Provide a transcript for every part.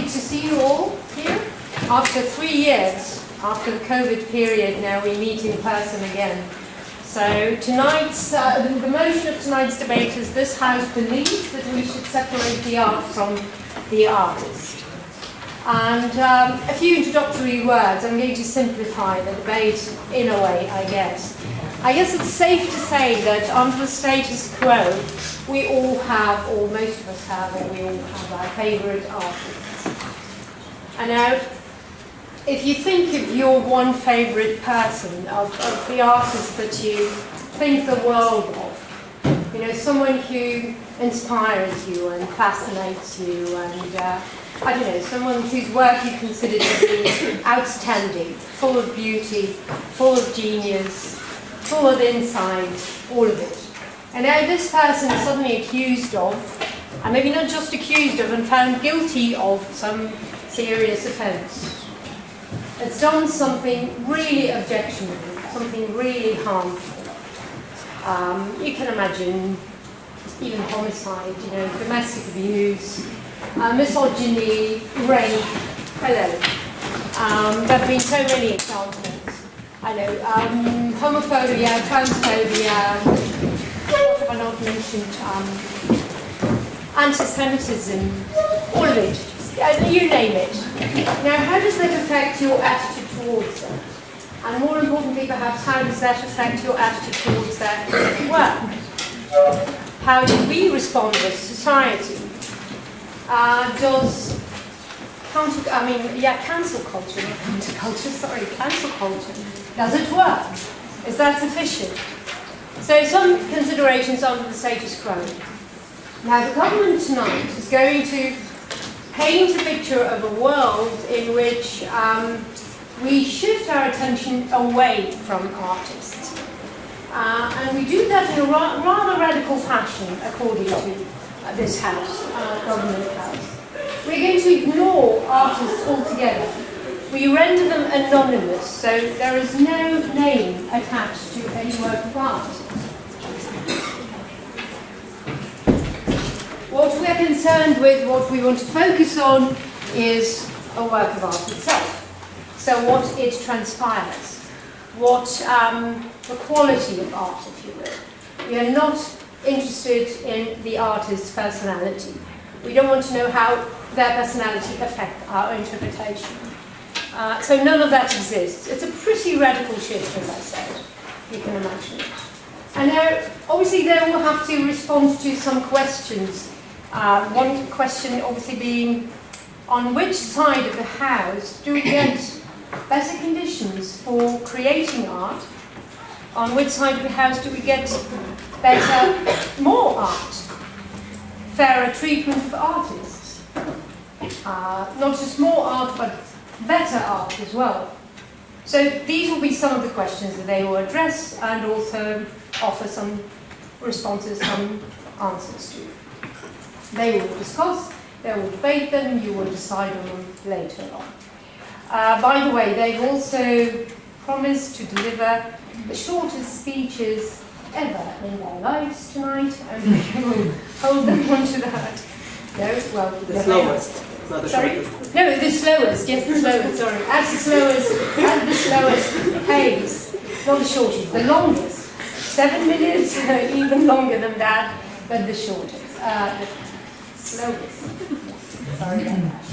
to see you all here. After 3 years, after the COVID period, now we meet in person again. So tonight's, the motion of tonight's debate is this House believes that we should separate the art from the artist. And a few introductory words. I'm going to simplify the debate in a way, I guess. I guess it's safe to say that under the status quo, we all have, or most of us have, or we all have our favourite artists. And now, if you think of your one favourite person, of the artist that you think the world of, you know, someone who inspires you and fascinates you, and I don't know, someone whose work you consider to be outstanding, full of beauty, full of genius, full of insight, all of it. And now this person is suddenly accused of, and maybe not just accused of, and found guilty of some serious offence. It's done something really objectionable, something really harmful. You can imagine even homicide, you know, domestic abuse, misogyny, rape, hello. There have been so many examples. I know, homophobia, transphobia, what have I not mentioned, anti-Semitism, all of it, you name it. Now, how does that affect your attitude towards them? And more importantly, perhaps, how does that affect your attitude towards their work? How do we respond as society? Cancel culture, not counterculture, sorry, cancel culture. Does it work? Is that sufficient? So some considerations under the status quo. Now the government tonight is going to paint a picture of a world in which we shift our attention away from artists. And we do that in a rather radical fashion, according to this House, government House. We're going to ignore artists altogether. We render them anonymous, so there is no name attached to any work of art. What we're concerned with, what we want to focus on, is a work of art itself. So what it transpires, what the quality of art, if you will. We are not interested in the artist's personality. We don't want to know how their personality affects our interpretation. So none of that exists. It's a pretty radical shift, as I said, you can imagine. And now, obviously, they all have to respond to some questions. One question, obviously, being, on which side of the house do we get better conditions for creating art? On which side of the house do we get better, more art? Fairer treatment of artists? Not just more art, but better art as well. So these will be some of the questions that they will address and also offer some responses, some answers to. They will discuss, they will debate them, you will decide on them later on. By the way, they've also promised to deliver the shortest speeches ever in their lives tonight, and we will hold them onto that. No, well, the slowest. Not the sorry? shortest. No, the slowest, yes, the slowest, sorry. At the slowest pace. Not the shortest, the longest. 7 minutes, even longer than that, but the shortest. The slowest. Sorry about that.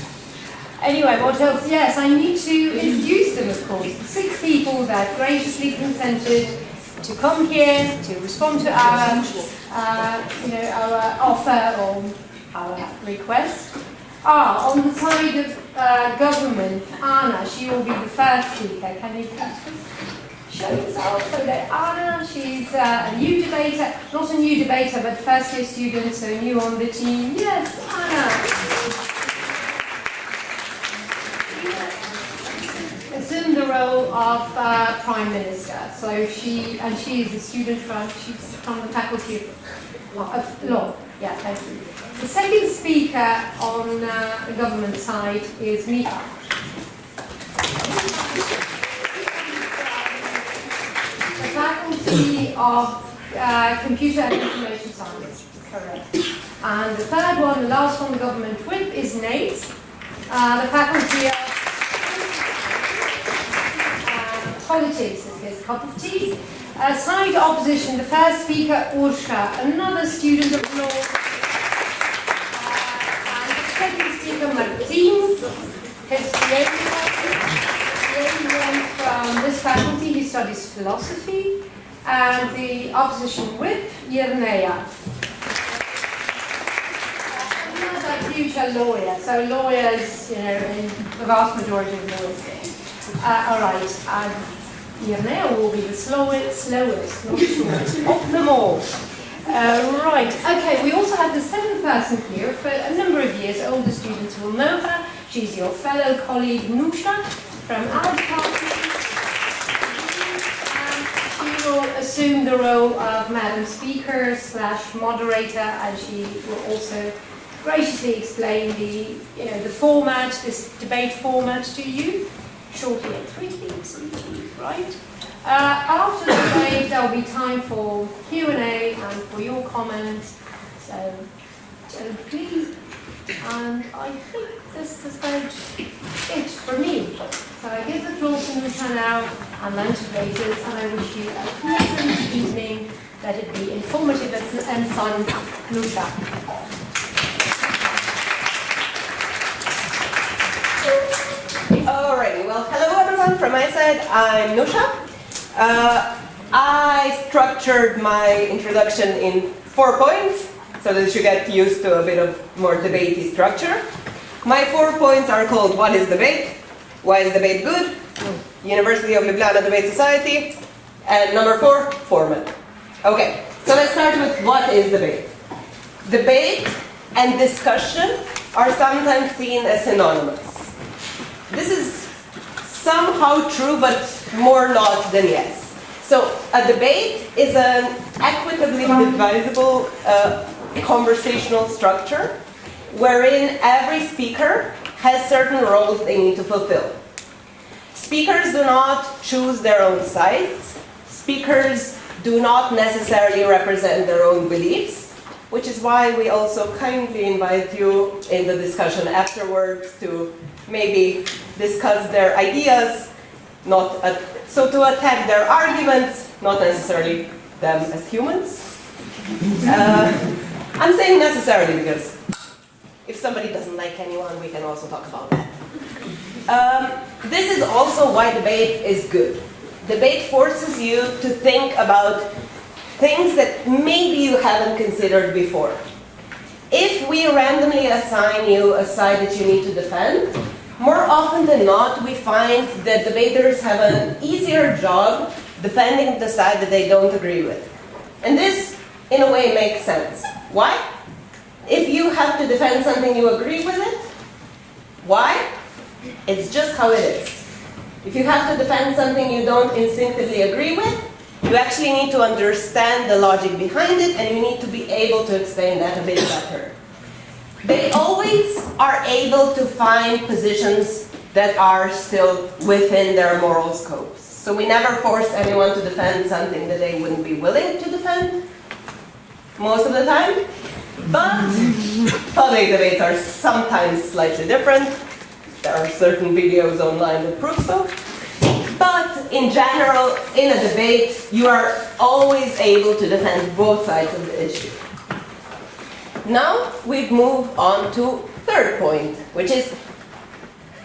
Anyway, what else? Yes, I need to introduce them, of course. The 6 people that graciously consented to come here to respond to our, our offer or our request. On the side of government, Anna, she will be the first speaker. Can you show yourself? So that Anna, she's a new debater, not a new debater, but first year student, so new on the team. Yes, Anna. Assumed the role of Prime Minister. So she is a student she's from the Faculty of Law. Yeah, thank you. The second speaker on the government side is Mika. The Faculty of Computer and Information Science, correct. And the third one, the last one, the government whip, is Nate. The Faculty of Politics is his cup of tea. Side opposition, the first speaker, Ursha, another student of law. And the second speaker, Martin, his the only one from this faculty, he studies philosophy. And the opposition whip, Yernea. Another future lawyer. So lawyers, you know, in the vast majority of lawyers. All right. Yernea will be the slowest, not shortest, of them all. Right. Okay. We also have the seventh person here. For a number of years, older students will know her. She's your fellow colleague, Nusha, from our department. She will assume the role of Madam Speaker / moderator, and she will also graciously explain the format, this debate format to you shortly and quickly, right? After the debate, there will be time for Q&A and for your comments. So please, and I think this is about it for me. So I give the floor to Nusha now, and lunch breakers, and I wish you a pleasant evening. Let it be informative and fun. Nusha. Alrighty, well, hello everyone from my side. I'm Nusha. I structured my introduction in 4 points so that you get used to a bit of more debatey structure. My 4 points are called What is debate? Why is debate good? University of Ljubljana Debate Society. And number 4, format. Okay, so let's start with what is debate. Debate and discussion are sometimes seen as synonymous. This is somehow true, but more not than yes. So a debate is an equitably divisible conversational structure wherein every speaker has certain roles they need to fulfill. Speakers do not choose their own sides. Speakers do not necessarily represent their own beliefs, which is why we also kindly invite you in the discussion afterwards to maybe discuss their ideas, so to attack their arguments, not necessarily them as humans. I'm saying necessarily because if somebody doesn't like anyone, we can also talk about that. This is also why debate is good. Debate forces you to think about things that maybe you haven't considered before. If we randomly assign you a side that you need to defend, more often than not, we find that debaters have an easier job defending the side that they don't agree with. And this, in a way, makes sense. Why? If you have to defend something, you agree with it. Why? It's just how it is. If you have to defend something you don't instinctively agree with, you actually need to understand the logic behind it, and you need to be able to explain that a bit better. They always are able to find positions that are still within their moral scopes. So we never force anyone to defend something that they wouldn't be willing to defend, most of the time. But public debates are sometimes slightly different. There are certain videos online that prove so. But in general, in a debate, you are always able to defend both sides of the issue. Now we move on to third point, which is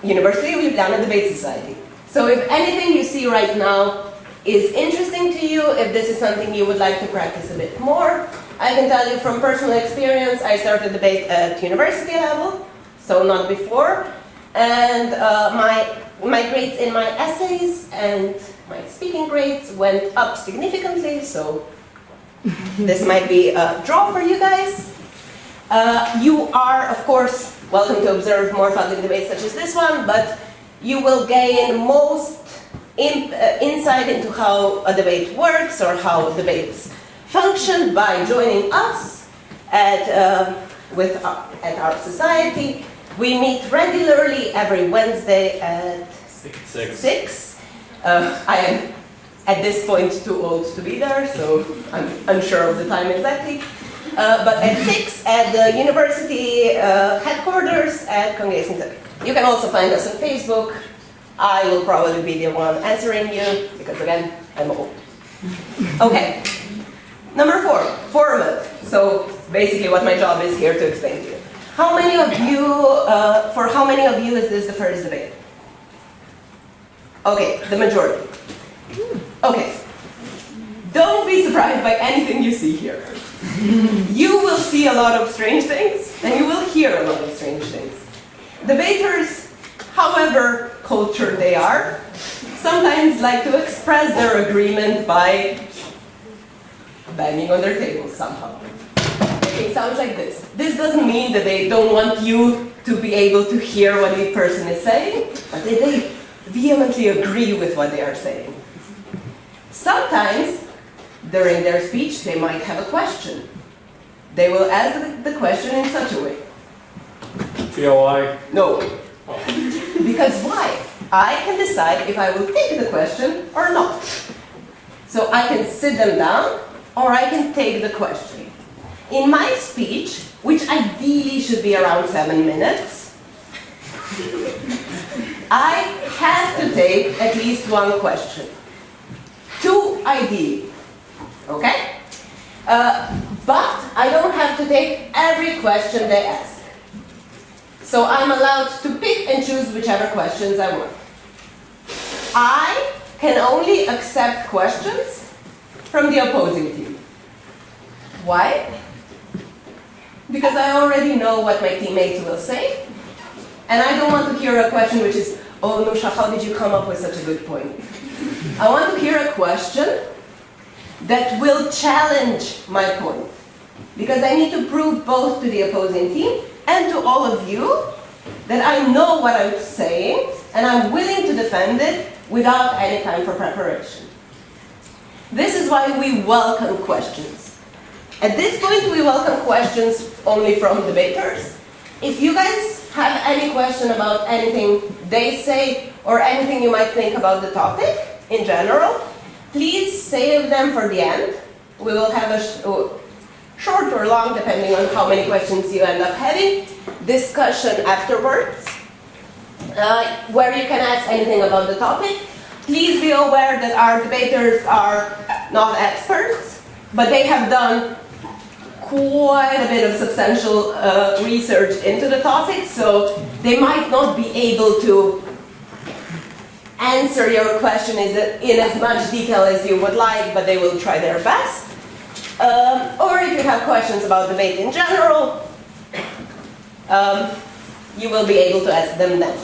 University of Ljubljana Debate Society. So if anything you see right now is interesting to you, if this is something you would like to practice a bit more, I can tell you from personal experience, I started debate at university level, so not before. And my grades in my essays and my speaking grades went up significantly, so this might be a draw for you guys. You are, of course, welcome to observe more public debates such as this one, but you will gain most insight into how a debate works or how debates function by joining us at our society. We meet regularly every Wednesday at 6. I am at this point too old to be there, so I'm unsure of the time exactly. but at 6 at the university headquarters at Congressen. You can also find us on Facebook. I will probably be the one answering you, because again, I'm old. Okay. Number 4, format. So basically what my job is here to explain to you. How many of you, for how many of you is this the first debate? Okay, the majority. Okay. Don't be surprised by anything you see here. You will see a lot of strange things, and you will hear a lot of strange things. Debaters, however cultured they are, sometimes like to express their agreement by banging on their tables somehow. It sounds like this. This doesn't mean that they don't want you to be able to hear what the person is saying, but they vehemently agree with what they are saying. Sometimes, during their speech, they might have a question. They will ask the question in such a way. POI? No. Because why? I can decide if I will take the question or not. So I can sit them down, or I can take the question. In my speech, which ideally should be around 7 minutes, I have to take at least one question. 2 ideally. Okay? But I don't have to take every question they ask. So I'm allowed to pick and choose whichever questions I want. I can only accept questions from the opposing team. Why? Because I already know what my teammates will say, and I don't want to hear a question which is, oh Nusha, how did you come up with such a good point? I want to hear a question that will challenge my point. Because I need to prove both to the opposing team and to all of you that I know what I'm saying and I'm willing to defend it without any time for preparation. This is why we welcome questions. At this point, we welcome questions only from debaters. If you guys have any question about anything they say or anything you might think about the topic in general, please save them for the end. We will have a short or long, depending on how many questions you end up having, discussion afterwards, where you can ask anything about the topic. Please be aware that our debaters are not experts, but they have done quite a bit of substantial research into the topic, so they might not be able to answer your question in as much detail as you would like, but they will try their best. Or if you have questions about debate in general, you will be able to ask them then.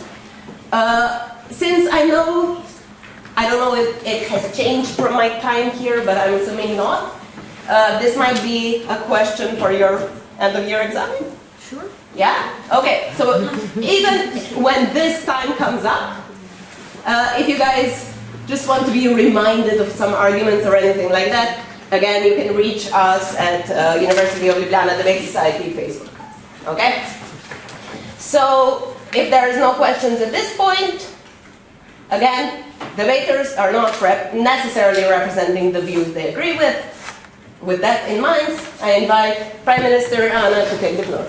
Since I don't know if it has changed from my time here, but I'm assuming not. This might be a question for your end of year exam? Sure. Yeah? Okay, so even when this time comes up, if you guys just want to be reminded of some arguments or anything like that, again, you can reach us at University of Ljubljana Debate Society Facebook. Okay? So, if there is no questions at this point, again, debaters are not necessarily representing the views they agree with. With that in mind, I invite Prime Minister Anna to take the floor.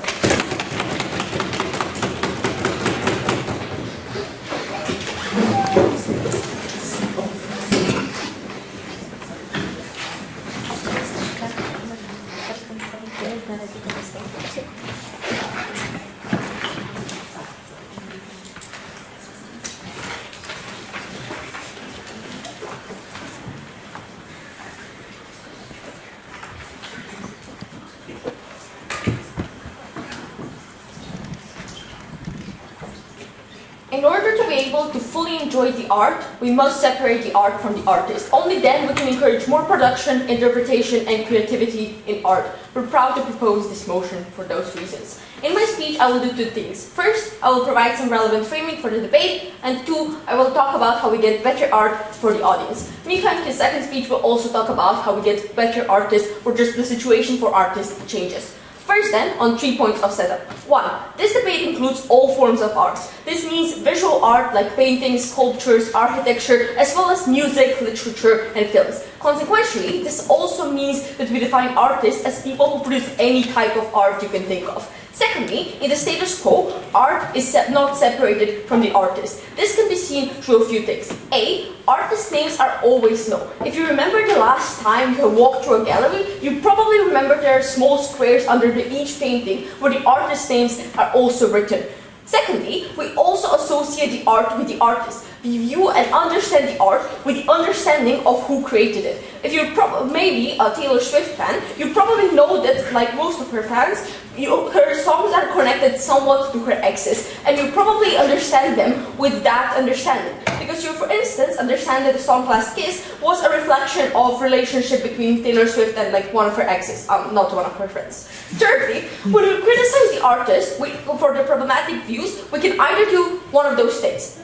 In order to be able to fully enjoy the art, we must separate the art from the artist. Only then we can encourage more production, interpretation, and creativity in art. We're proud to propose this motion for those reasons. In my speech, I will do 2 things. First, I will provide some relevant framing for the debate, and 2, I will talk about how we get better art for the audience. Mika, in his second speech, will also talk about how we get better artists, or just the situation for artists changes. First then, on 3 points of setup. 1. This debate includes all forms of art. This means visual art like paintings, sculptures, architecture, as well as music, literature, and films. Consequently, this also means that we define artists as people who produce any type of art you can think of. Secondly, in the status quo, art is not separated from the artist. This can be seen through a few things. A. Artist names are always known. If you remember the last time you walked through a gallery, you probably remember there are small squares under each painting where the artist names are also written. Secondly, we also associate the art with the artist. We view and understand the art with the understanding of who created it. If you're maybe a Taylor Swift fan, you probably know that, like most of her fans, her songs are connected somewhat to her exes, and you probably understand them with that understanding. Because you, for instance, understand that the song Last Kiss was a reflection of relationship between Taylor Swift and like one of her exes, not one of her friends. Thirdly, when we criticize the artist for the problematic views, we can either do one of those things.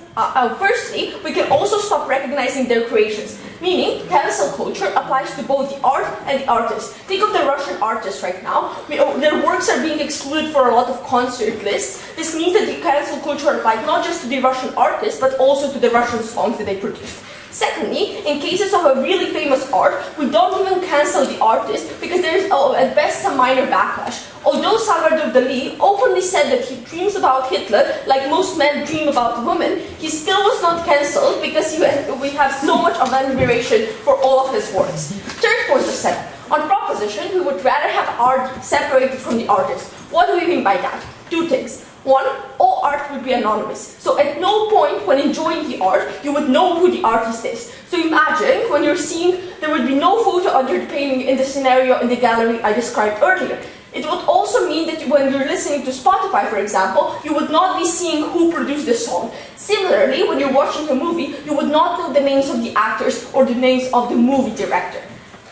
Firstly, we can also stop recognizing their creations, meaning cancel culture applies to both the art and the artist. Think of the Russian artists right now. Their works are being excluded for a lot of concert lists. This means that the cancel culture applies not just to the Russian artists, but also to the Russian songs that they produced. Secondly, in cases of a really famous art, we don't even cancel the artist because there is at best a minor backlash. Although Salvador Dali openly said that he dreams about Hitler like most men dream about women, he still was not cancelled because we have so much of admiration for all of his works. Third point of setup. On proposition, we would rather have art separated from the artist. What do we mean by that? Two things. One, all art would be anonymous. So at no point when enjoying the art, you would know who the artist is. So imagine when you're seeing, there would be no photo under the painting in the scenario in the gallery I described earlier. It would also mean that when you're listening to Spotify, for example, you would not be seeing who produced the song. Similarly, when you're watching a movie, you would not know the names of the actors or the names of the movie director.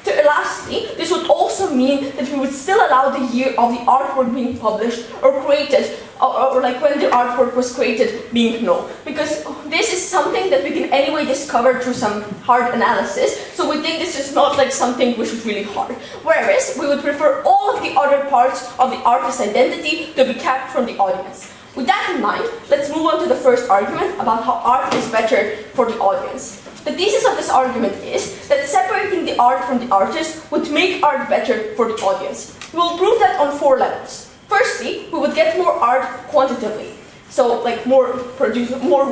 Lastly, this would also mean that we would still allow the year of the artwork being published or created, or like when the artwork was created being known. Because this is something that we can anyway discover through some hard analysis, so we think this is not like something which is really hard. Whereas, we would prefer all of the other parts of the artist's identity to be kept from the audience. With that in mind, let's move on to the first argument about how art is better for the audience. The thesis of this argument is that separating the art from the artist would make art better for the audience. We will prove that on 4 levels. Firstly, we would get more art quantitatively. So, like more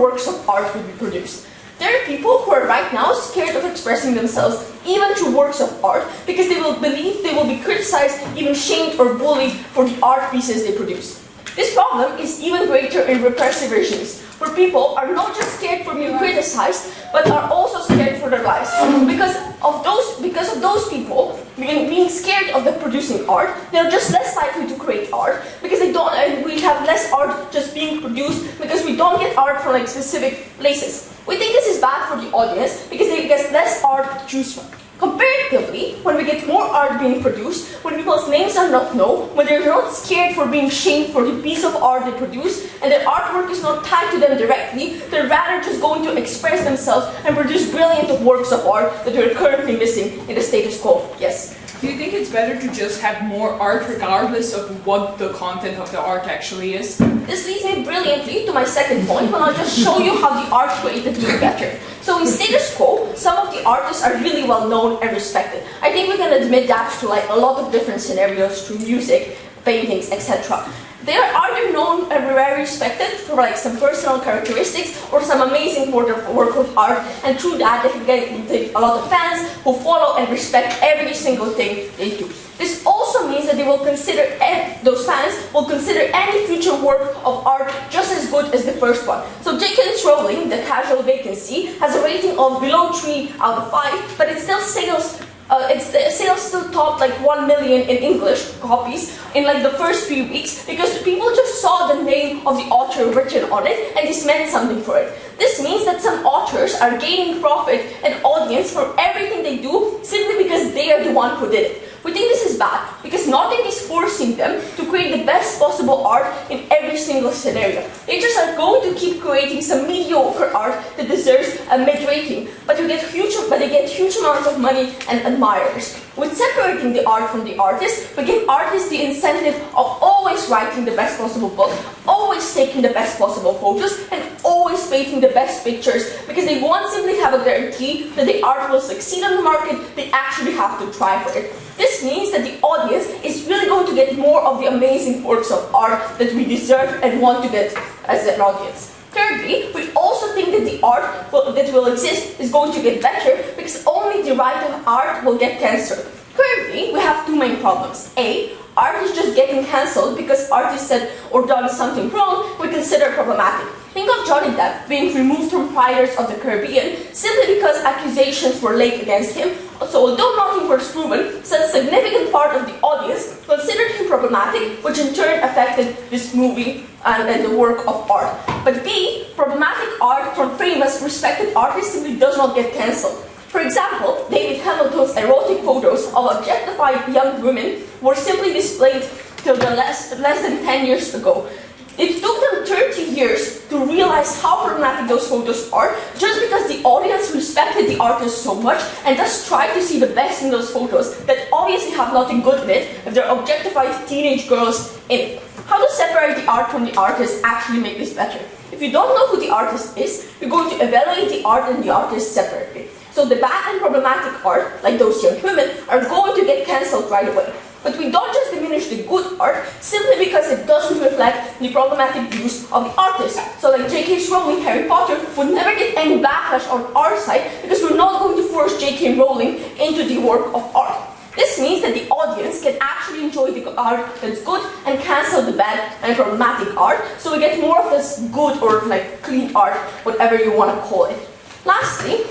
works of art would be produced. There are people who are right now scared of expressing themselves even through works of art because they will believe they will be criticized, even shamed or bullied for the art pieces they produce. This problem is even greater in repressive regimes, where people are not just scared from being criticized, but are also scared for their lives. Because of those people being scared of the producing art, they're just less likely to create art because we have less art just being produced because we don't get art from like specific places. We think this is bad for the audience because they get less art to choose from. Comparatively, when we get more art being produced, when people's names are not known, when they're not scared for being shamed for the piece of art they produce, and their artwork is not tied to them directly, they're rather just going to express themselves and produce brilliant works of art that we're currently missing in the status quo. Yes? Do you think it's better to just have more art regardless of what the content of the art actually is? This leads me brilliantly to my second point, when I'll just show you how the art created to be better. So in status quo, some of the artists are really well known and respected. I think we can admit that to like a lot of different scenarios, through music, paintings, etc. They are either known and very respected for like some personal characteristics or some amazing work of art, and through that they can get a lot of fans who follow and respect every single thing they do. This also means that those fans will consider any future work of art just as good as the first one. So J.K. Rowling, The Casual Vacancy, has a rating of below 3 out of 5, but it still sales still topped like 1 million in English copies in like the first few weeks because people just saw the name of the author written on it and this meant something for it. This means that some authors are gaining profit and audience from everything they do simply because they are the one who did it. We think this is bad because nothing is forcing them to create the best possible art in every single scenario. They just are going to keep creating some mediocre art that deserves a mid-rating, but they get huge amounts of money and admirers. With separating the art from the artist, we give artists the incentive of always writing the best possible book, always taking the best possible photos, and always painting the best pictures, because they won't simply have a guarantee that the art will succeed on the market, they actually have to try for it. This means that the audience is really going to get more of the amazing works of art that we deserve and want to get as an audience. Thirdly, we also think that the art that will exist is going to get better because only the right of art will get cancelled. Currently, we have two main problems. A, art is just getting cancelled because artists said or done something wrong we consider problematic. Think of Johnny Depp being removed from Pirates of the Caribbean simply because accusations were laid against him. So although nothing was proven, such a significant part of the audience considered him problematic, which in turn affected this movie and the work of art. But B, problematic art from famous, respected artists simply does not get cancelled. For example, David Hamilton's erotic photos of objectified young women were simply displayed till less than 10 years ago. It took them 30 years to realize how problematic those photos are, just because the audience respected the artist so much and thus tried to see the best in those photos that obviously have nothing good in it if they're objectified teenage girls in it. How to separate the art from the artist actually make this better? If you don't know who the artist is, you're going to evaluate the art and the artist separately. So the bad and problematic art, like those young women, are going to get cancelled right away. But we don't just diminish the good art simply because it doesn't reflect the problematic views of the artist. So like J.K. Rowling, Harry Potter would never get any backlash on our side because we're not going to force J.K. Rowling into the work of art. This means that the audience can actually enjoy the art that's good and cancel the bad and problematic art, so we get more of this good or like clean art, whatever you want to call it. Lastly,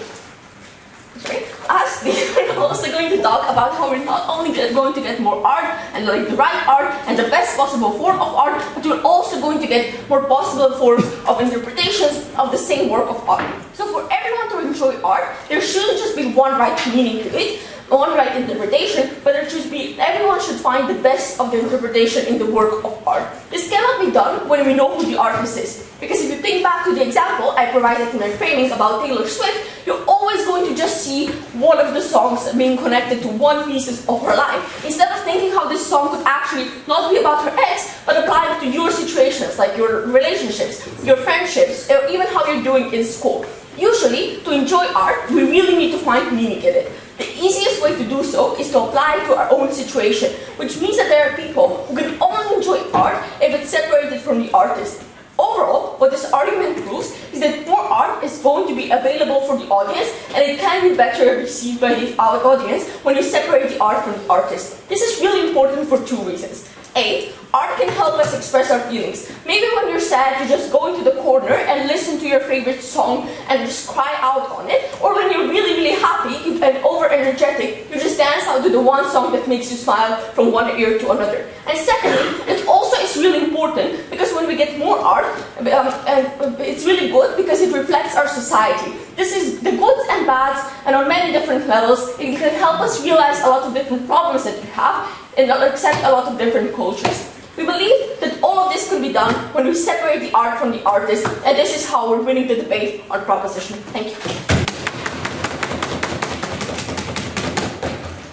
we're also going to talk about how we're not only going to get more art and like the right art and the best possible form of art, but we're also going to get more possible forms of interpretations of the same work of art. So for everyone to enjoy art, there shouldn't just be one right meaning to it, one right interpretation, but everyone should find the best of the interpretation in the work of art. This cannot be done when we know who the artist is. Because if you think back to the example I provided in my framing about Taylor Swift, you're always going to just see one of the songs being connected to one piece of her life, instead of thinking how this song could actually not be about her ex, but apply to your situations, like your relationships, your friendships, or even how you're doing in school. Usually, to enjoy art, we really need to find meaning in it. The easiest way to do so is to apply it to our own situation, which means that there are people who can only enjoy art if it's separated from the artist. Overall, what this argument proves is that more art is going to be available for the audience, and it can be better received by the audience when you separate the art from the artist. This is really important for two reasons. A, art can help us express our feelings. Maybe when you're sad, you just go into the corner and listen to your favorite song and just cry out on it. Or when you're really, really happy and over-energetic, you just dance out to the one song that makes you smile from one ear to another. And secondly, it also is really important because when we get more art, it's really good because it reflects our society. This is the goods and bads, and on many different levels, it can help us realize a lot of different problems that we have and accept a lot of different cultures. We believe that all of this could be done when we separate the art from the artist, and this is how we're winning the debate on proposition. Thank you.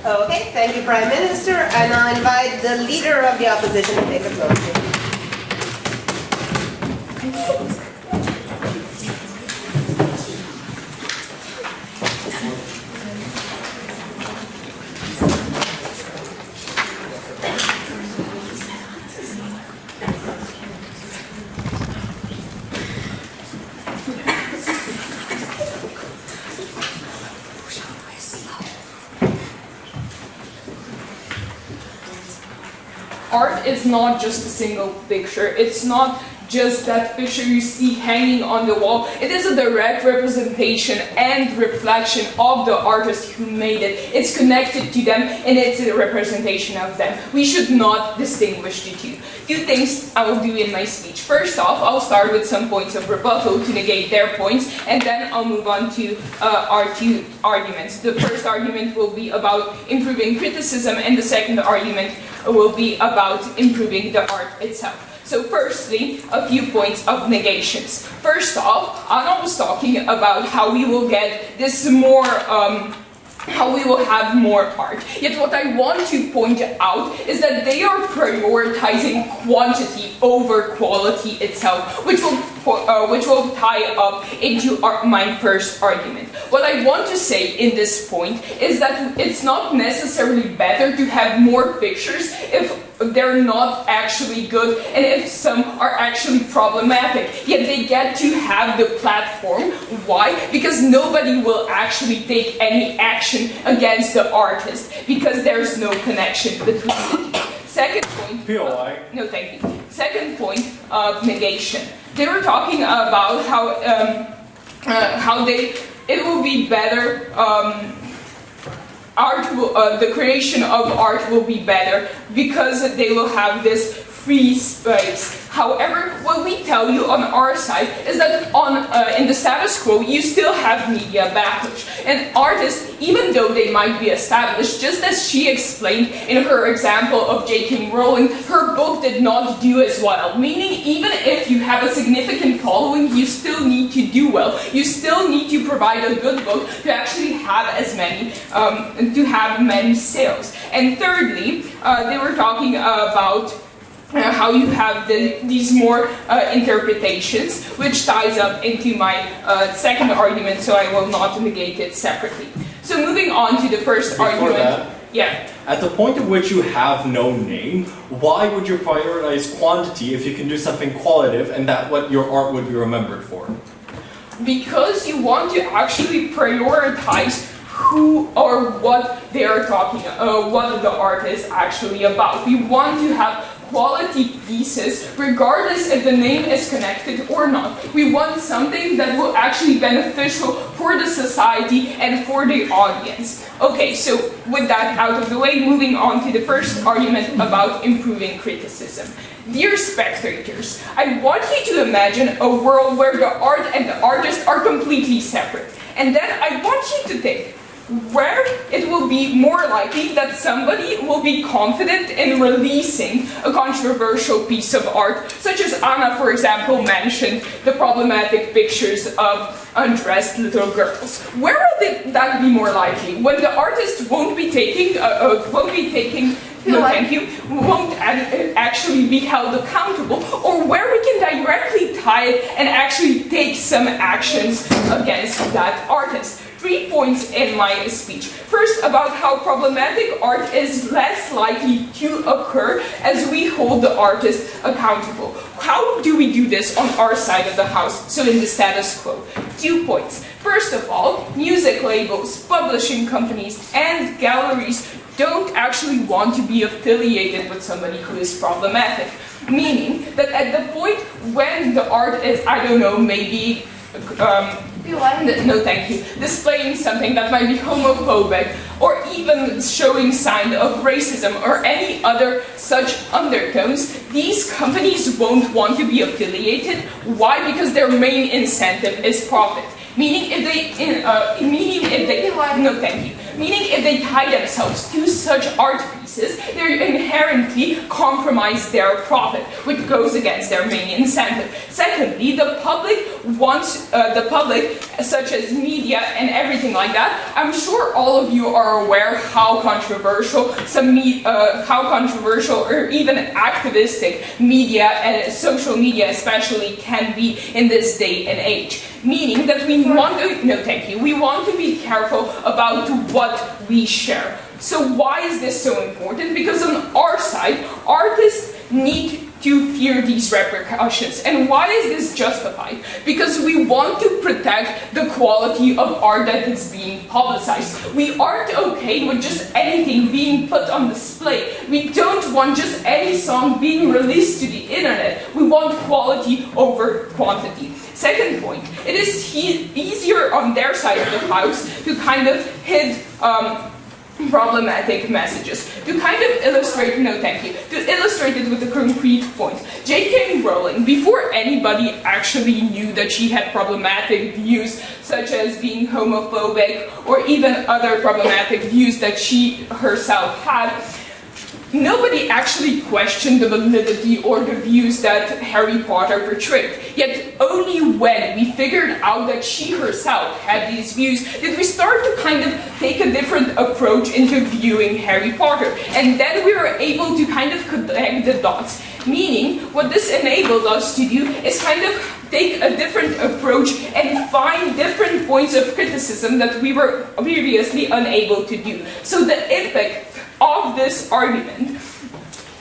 Okay, thank you, Prime Minister, and I invite the leader of the opposition to take the floor. Art is not just a single picture. It's not just that picture you see hanging on the wall. It is a direct representation and reflection of the artist who made it. It's connected to them and it's a representation of them. We should not distinguish the two. Two things I will do in my speech. First off, I'll start with some points of rebuttal to negate their points, and then I'll move on to our two arguments. The first argument will be about improving criticism, and the second argument will be about improving the art itself. So firstly, a few points of negations. First off, Anna was talking about how we will get this more, how we will have more art. Yet what I want to point out is that they are prioritizing quantity over quality itself, which will tie up into my first argument. What I want to say in this point is that it's not necessarily better to have more pictures if they're not actually good and if some are actually problematic, yet they get to have the platform. Why? Because nobody will actually take any action against the artist because there's no connection between it. Second point. POI. No, thank you. Second point of negation. They were talking about how it will be better. The creation of art will be better because they will have this free space. However, what we tell you on our side is that in the status quo, you still have media backlash. And artists, even though they might be established, just as she explained in her example of J.K. Rowling, her book did not do as well. Meaning, even if you have a significant following, you still need to do well. You still need to provide a good book to actually have as many, to have many sales. And thirdly, they were talking about how you have these more interpretations, which ties up into my second argument, so I will not negate it separately. So moving on to the first Before argument. that, Yeah. at the point at which you have no name, why would you prioritize quantity if you can do something qualitative and that what your art would be remembered for? Because you want to actually prioritize who or what they are talking, what the art is actually about. We want to have quality pieces, regardless if the name is connected or not. We want something that will actually be beneficial for the society and for the audience. Okay, so with that out of the way, moving on to the first argument about improving criticism. Dear spectators, I want you to imagine a world where the art and the artist are completely separate. And then I want you to think, where it will be more likely that somebody will be confident in releasing a controversial piece of art, such as Anna, for example, mentioned the problematic pictures of undressed little girls. Where will that be more likely? When the artist won't be taking, no thank you, won't actually be held accountable, or where we can directly tie it and actually take some actions against that artist. 3 points in my speech. First, about how problematic art is less likely to occur as we hold the artist accountable. How do we do this on our side of the house, so in the status quo? 2 points. First of all, music labels, publishing companies, and galleries don't actually want to be affiliated with somebody who is problematic. Meaning that at the point when the art is, I don't know, maybe no thank you, displaying something that might be homophobic or even showing sign of racism or any other such undertones, these companies won't want to be affiliated. Why? Because their main incentive is profit. Meaning if they tie themselves to such art pieces, they inherently compromise their profit, which goes against their main incentive. Secondly, the public wants, such as media and everything like that. I'm sure all of you are aware how controversial or even activistic media and social media especially can be in this day and age. Meaning that we want to be careful about what we share. So why is this so important? Because on our side, artists need to fear these repercussions. And why is this justified? Because we want to protect the quality of art that is being publicized. We aren't okay with just anything being put on display. We don't want just any song being released to the internet. We want quality over quantity. Second point, it is easier on their side of the house to kind of hide problematic messages. To kind of illustrate, to illustrate it with a concrete point. J.K. Rowling, before anybody actually knew that she had problematic views, such as being homophobic or even other problematic views that she herself had, nobody actually questioned the validity or the views that Harry Potter portrayed. Yet only when we figured out that she herself had these views did we start to kind of take a different approach into viewing Harry Potter. And then we were able to kind of connect the dots. Meaning, what this enabled us to do is kind of take a different approach and find different points of criticism that we were previously unable to do. So the impact of this argument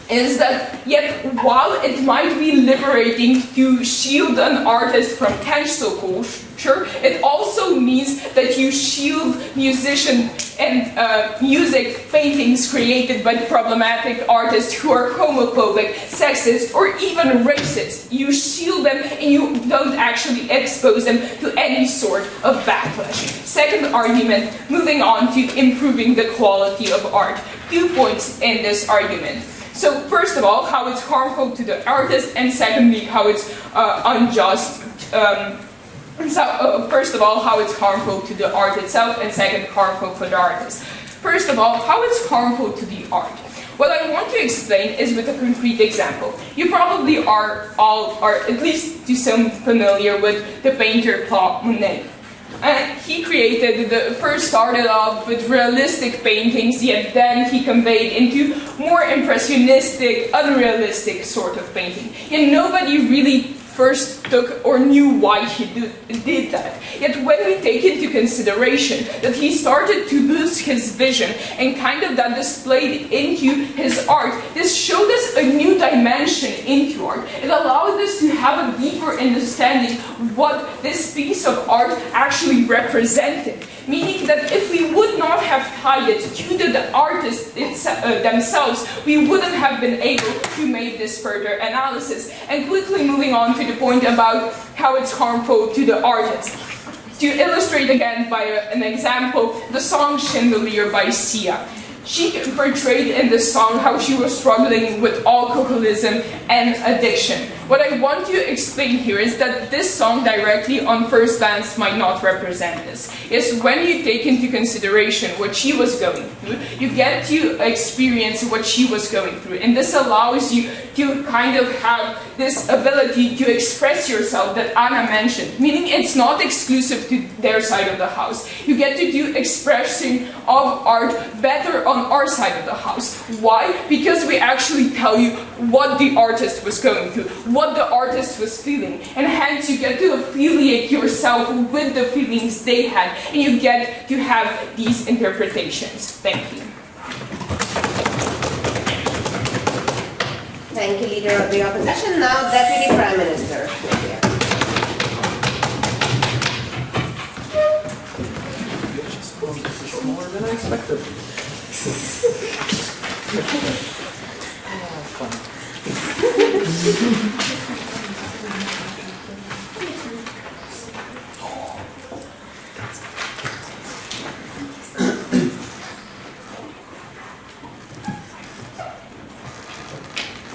is that, yet while it might be liberating to shield an artist from cancel culture, it also means that you shield musician and music paintings created by problematic artists who are homophobic, sexist, or even racist. You shield them and you don't actually expose them to any sort of backlash. Second argument, moving on to improving the quality of art. 2 points in this argument. So first of all, how it's harmful to the artist, and secondly, how it's unjust. First of all, how it's harmful to the art itself, and second, harmful for the artist. First of all, how it's harmful to the art. What I want to explain is with a concrete example. You probably are at least to some familiar with the painter Claude Monet. He first started off with realistic paintings, yet then he conveyed into more impressionistic, unrealistic sort of painting. And nobody really first took or knew why he did that. Yet when we take into consideration that he started to lose his vision and kind of that displayed into his art, this showed us a new dimension into art. It allowed us to have a deeper understanding what this piece of art actually represented. Meaning that if we would not have tied it to the artists themselves, we wouldn't have been able to make this further analysis. And quickly moving on to the point about how it's harmful to the artist. To illustrate again by an example, the song Chandelier by Sia. She portrayed in this song how she was struggling with alcoholism and addiction. What I want to explain here is that this song directly on first glance might not represent this. It's when you take into consideration what she was going through, you get to experience what she was going through. And this allows you to kind of have this ability to express yourself that Anna mentioned. Meaning it's not exclusive to their side of the house. You get to do expressing of art better on our side of the house. Why? Because we actually tell you what the artist was going through, what the artist was feeling, and hence you get to affiliate yourself with the feelings they had, and you get to have these interpretations. Thank you. Thank you, Leader of the Opposition. Now, Deputy Prime Minister. This is smaller than I expected.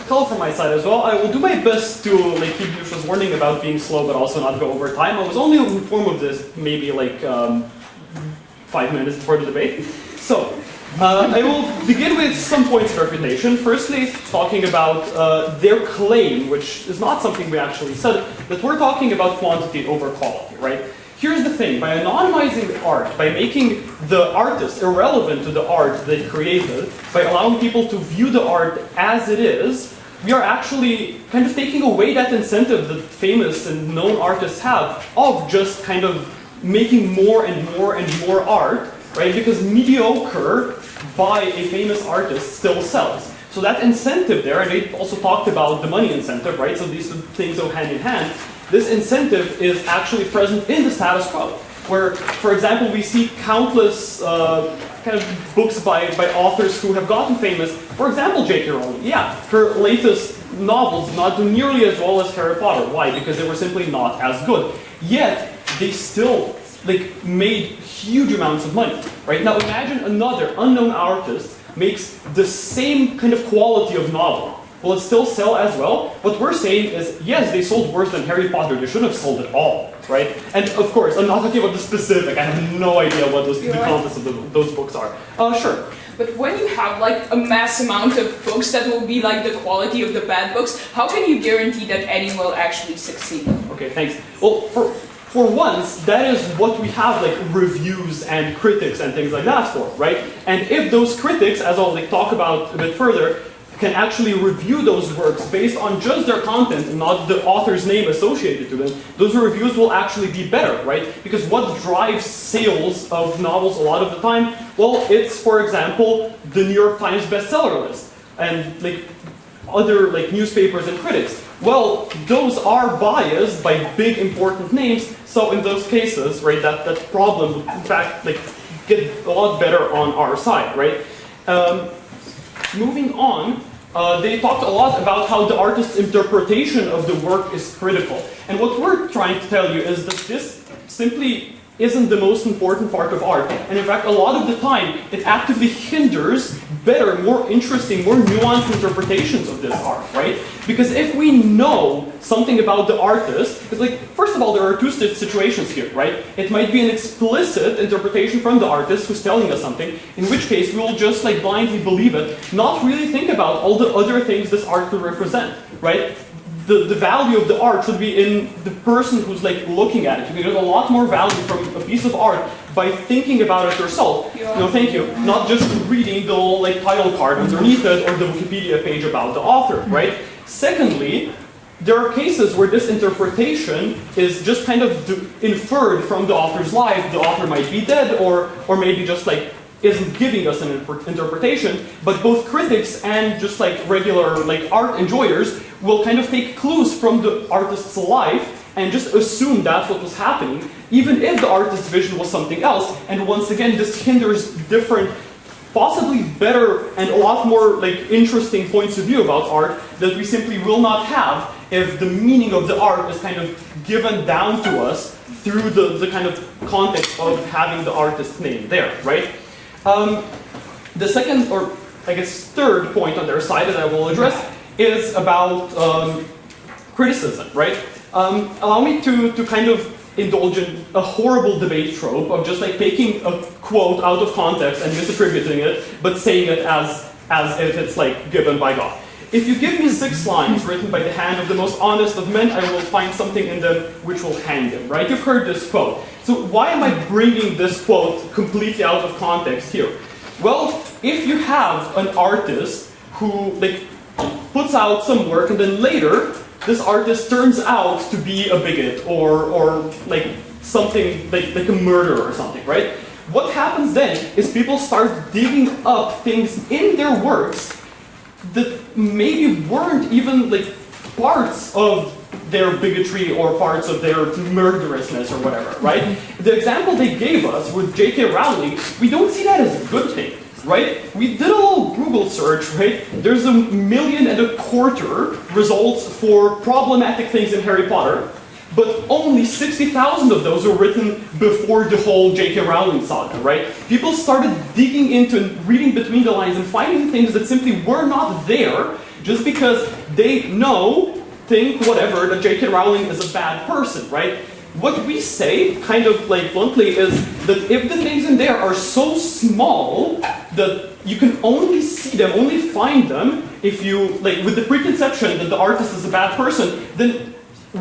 Hello from my side as well. I will do my best to keep Yusha's warning about being slow, but also not go over time. I was only informed of this maybe 5 minutes before the debate. So, I will begin with some points of refutation. Firstly, talking about their claim, which is not something we actually said, that we're talking about quantity over quality, right? Here's the thing, by anonymizing the art, by making the artist irrelevant to the art they created, by allowing people to view the art as it is, we are actually kind of taking away that incentive that famous and known artists have of just kind of making more and more and more art, right? Because mediocre by a famous artist still sells. So that incentive there, and they also talked about the money incentive, right? So these things go hand in hand. This incentive is actually present in the status quo, where, for example, we see countless kind of books by authors who have gotten famous. For example, J.K. Rowling. Yeah, her latest novels did not do nearly as well as Harry Potter. Why? Because they were simply not as good. Yet, they still made huge amounts of money, right? Now imagine another unknown artist makes the same kind of quality of novel, will it still sell as well? What we're saying is, yes, they sold worse than Harry Potter. They shouldn't have sold it all, right? And of course, I'm not talking about the specific. I have no idea what the contents of those books are. Sure. But when you have like a mass amount of books that will be like the quality of the bad books, how can you guarantee that any will actually succeed? Okay, thanks. Well, for once, that is what we have like reviews and critics and things like that for, right? And if those critics, as I'll like talk about a bit further, can actually review those works based on just their content and not the author's name associated to them, those reviews will actually be better, right? Because what drives sales of novels a lot of the time? Well, it's, for example, the New York Times bestseller list and like other like newspapers and critics. Well, those are biased by big important names, so in those cases, right, that problem would in fact like get a lot better on our side, right? Moving on, they talked a lot about how the artist's interpretation of the work is critical. And what we're trying to tell you is that this simply isn't the most important part of art. And in fact, a lot of the time, it actively hinders better, more interesting, more nuanced interpretations of this art, right? Because if we know something about the artist, it's like, first of all, there are two situations here, right? It might be an explicit interpretation from the artist who's telling us something, in which case we will just like blindly believe it, not really think about all the other things this art could represent, right? The value of the art should be in the person who's like looking at it. You can get a lot more value from a piece of art by thinking about it yourself. No, thank you. Not just reading the like title card underneath it or the Wikipedia page about the author, right? Secondly, there are cases where this interpretation is just kind of inferred from the author's life. The author might be dead or maybe just like isn't giving us an interpretation, but both critics and just like regular like art enjoyers will kind of take clues from the artist's life and just assume that's what was happening, even if the artist's vision was something else. And once again, this hinders different, possibly better and a lot more like interesting points of view about art that we simply will not have if the meaning of the art is kind of given down to us through the kind of context of having the artist's name there, right? The second, or I guess third point on their side that I will address is about criticism, right? Allow me to kind of indulge in a horrible debate trope of just like taking a quote out of context and misattributing it, but saying it as if it's like given by God. If you give me 6 lines written by the hand of the most honest of men, I will find something in them which will hang them, right? You've heard this quote. So why am I bringing this quote completely out of context here? Well, if you have an artist who like puts out some work and then later this artist turns out to be a bigot or like something like a murderer or something, right? What happens then is people start digging up things in their works that maybe weren't even like parts of their bigotry or parts of their murderousness or whatever, right? The example they gave us with J.K. Rowling, we don't see that as a good thing, right? We did a little Google search, right? There's 1.25 million results for problematic things in Harry Potter, but only 60,000 of those were written before the whole J.K. Rowling saga, right? People started digging into and reading between the lines and finding things that simply were not there just because they think whatever, that J.K. Rowling is a bad person, right? What we say, kind of like bluntly, is that if the things in there are so small that you can only see them, only find them, if you, like, with the preconception that the artist is a bad person, then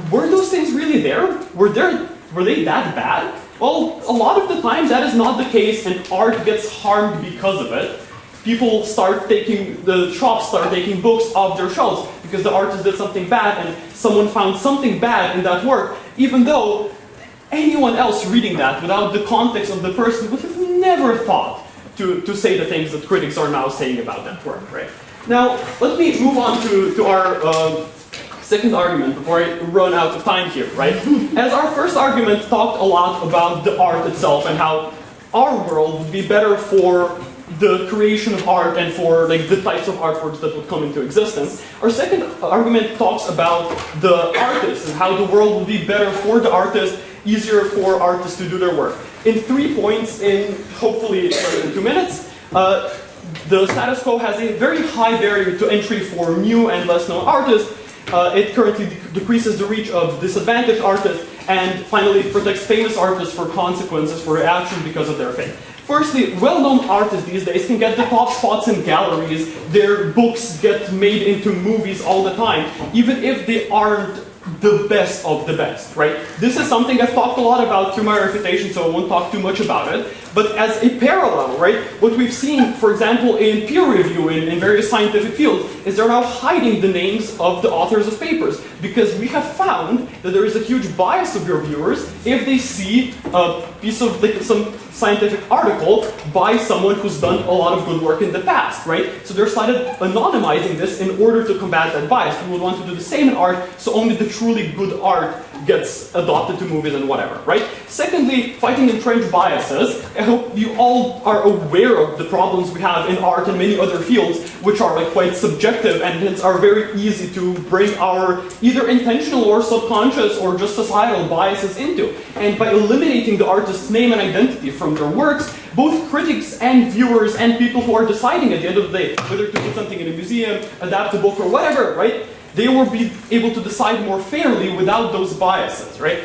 were those things really there? Were they that bad? Well, a lot of the time that is not the case, and art gets harmed because of it. The shops start taking books off their shelves because the artist did something bad and someone found something bad in that work, even though anyone else reading that without the context of the person would have never thought to say the things that critics are now saying about that work, right? Now, let me move on to our second argument before I run out of time here, right? As our first argument talked a lot about the art itself and how our world would be better for the creation of art and for like the types of artworks that would come into existence. Our second argument talks about the artist and how the world would be better for the artist, easier for artists to do their work. In 3 points, in hopefully 2 minutes, the status quo has a very high barrier to entry for new and less known artists. It currently decreases the reach of disadvantaged artists, and finally it protects famous artists for consequences for their actions because of their fame. Firstly, well-known artists these days can get the top spots in galleries, their books get made into movies all the time, even if they aren't the best of the best, right? This is something I've talked a lot about through my refutation, so I won't talk too much about it. But as a parallel, right, what we've seen, for example, in peer review in various scientific fields, is they're now hiding the names of the authors of papers, because we have found that there is a huge bias of reviewers if they see a piece of, like, some scientific article by someone who's done a lot of good work in the past, right? So they're started anonymizing this in order to combat that bias. We would want to do the same in art, so only the truly good art gets adopted to movies and whatever, right? Secondly, fighting entrenched biases. I hope you all are aware of the problems we have in art and many other fields, which are like quite subjective and hence are very easy to bring our either intentional or subconscious or just societal biases into. And by eliminating the artist's name and identity from their works, both critics and viewers and people who are deciding at the end of the day whether to put something in a museum, adapt a book or whatever, right? They will be able to decide more fairly without those biases, right?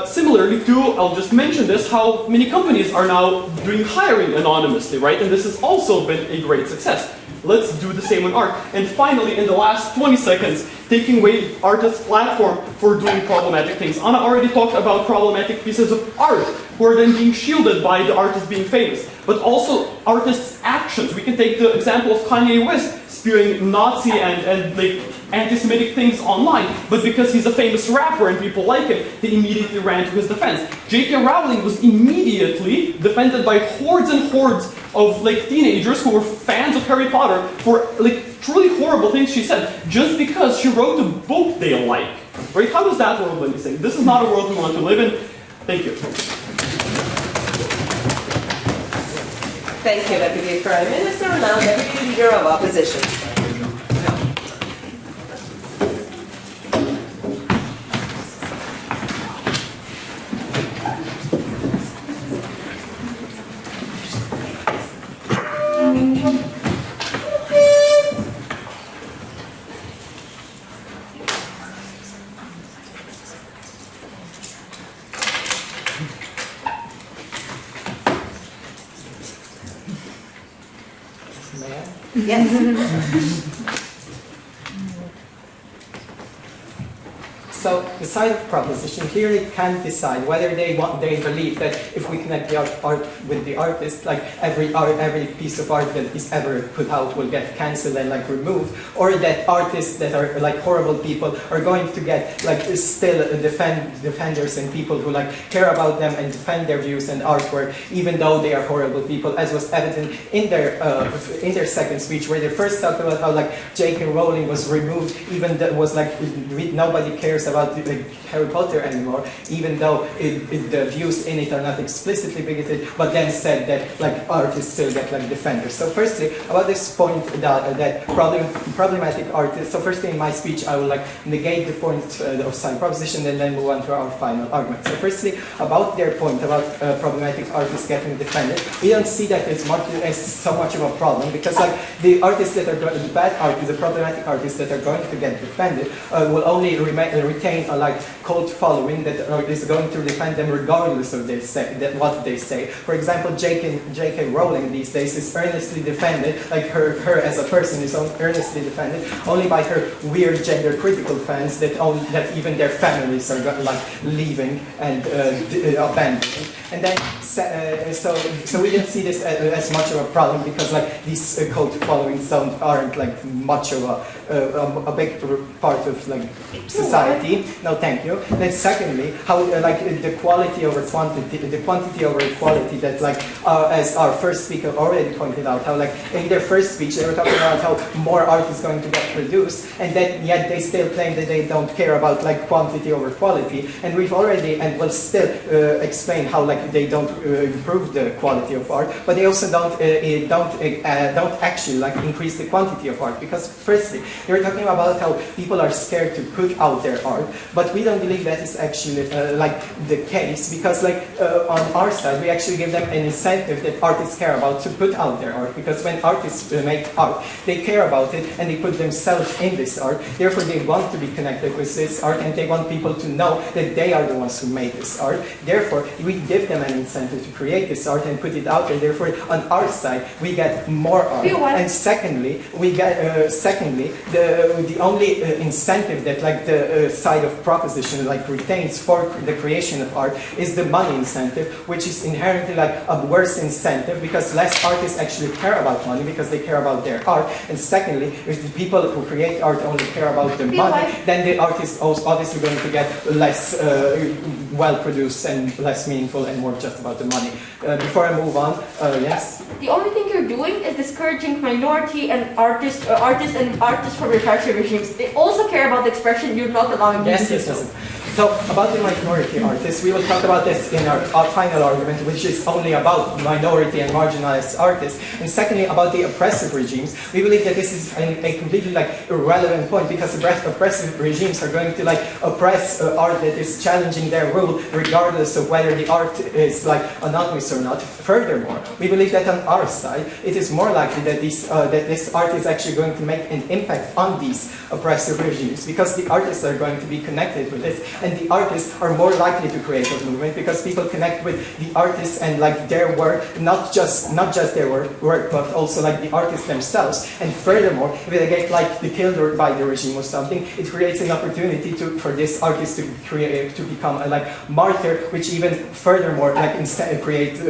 Similarly to, I'll just mention this, how many companies are now doing hiring anonymously, right? And this has also been a great success. Let's do the same in art. And finally, in the last 20 seconds, taking away artists' platform for doing problematic things. Anna already talked about problematic pieces of art who are then being shielded by the artist being famous. But also artists' actions. We can take the example of Kanye West spewing Nazi and like anti-Semitic things online, but because he's a famous rapper and people like him, they immediately ran to his defense. J.K. Rowling was immediately defended by hordes and hordes of like teenagers who were fans of Harry Potter for like truly horrible things she said, just because she wrote a book they like. Right? How does that world look? This is not a world we want to live in. Thank you. Thank you, Deputy Prime Minister. Now, Deputy Leader of Opposition. Yes. So the side of proposition clearly can decide whether they believe that if we connect the art with the artist, like every piece of art that is ever put out will get cancelled and like removed, or that artists that are like horrible people are going to get like still defenders and people who like care about them and defend their views and artwork, even though they are horrible people, as was evident in their second speech, where they first talked about how like J.K. Rowling was removed, even that was like nobody cares about Harry Potter anymore, even though the views in it are not explicitly bigoted, but then said that like artists still get like defenders. So firstly, about this point that problematic artists, so firstly in my speech I will like negate the point of side proposition and then move on to our final argument. So firstly, about their point about problematic artists getting defended, we don't see that as so much of a problem, because like the artists that are the bad artists, the problematic artists that are going to get defended will only retain a like cult following that is going to defend them regardless of what they say. For example, J.K. Rowling these days is earnestly defended, like her as a person is earnestly defended only by her weird gender critical fans that even their families are like leaving and abandoning. And then so we didn't see this as much of a problem, because like these cult followings aren't like much of a big part of like society. No, thank you. Then secondly, how like the quality over quantity, the quantity over quality, that like as our first speaker already pointed out, how like in their first speech they were talking about how more art is going to get produced, and that yet they still claim that they don't care about like quantity over quality. And we've already and will still explain how like they don't improve the quality of art, but they also don't actually like increase the quantity of art, because firstly, They're talking about how people are scared to put out their art, but we don't believe that is actually like the case, because like on our side, we actually give them an incentive that artists care about to put out their art, because when artists make art, they care about it and they put themselves in this art. Therefore, they want to be connected with this art and they want people to know that they are the ones who made this art. Therefore, we give them an incentive to create this art and put it out there. Therefore, on our side, we get more art. And secondly, we get the only incentive that like the side of proposition like retains for the creation of art is the money incentive, which is inherently like a worse incentive, because less artists actually care about money because they care about their art. And secondly, if the people who create art only care about the money, then the art is obviously going to get less well-produced and less meaningful and more just about the money. Before I move on, yes? The only thing you're doing is discouraging minority and artists from repressive regimes. They also care about the expression, you're not allowing them to do so. So, about the minority artists, we will talk about this in our final argument, which is only about minority and marginalized artists. And secondly, about the oppressive regimes, we believe that this is a completely like irrelevant point, because oppressive regimes are going to like oppress art that is challenging their rule, regardless of whether the art is like anonymous or not. Furthermore, we believe that on our side, it is more likely that this art is actually going to make an impact on these oppressive regimes, because the artists are going to be connected with it. And the artists are more likely to create a movement because people connect with the artists and like their work, not just their work, but also like the artists themselves. And furthermore, if they get like killed by the regime or something, it creates an opportunity for this artist to become a like martyr, which even furthermore like creates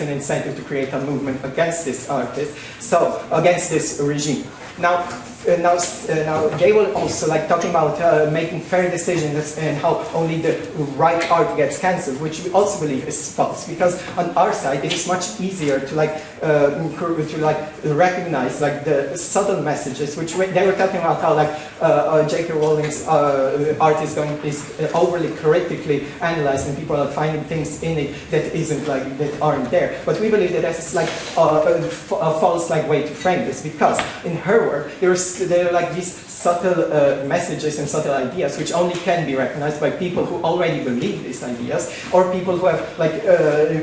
an incentive to create a movement against this artist, so against this regime. Now they will also like talking about making fair decisions and how only the right art gets cancelled, which we also believe is false, because on our side it is much easier to recognize like the subtle messages, which they were talking about how like J.K. Rowling's art is overly critically analyzed and people are finding things in it that aren't there. But we believe that is like a false like way to frame this, because in her work there are like these subtle messages and subtle ideas which only can be recognized by people who already believe these ideas, or people who have like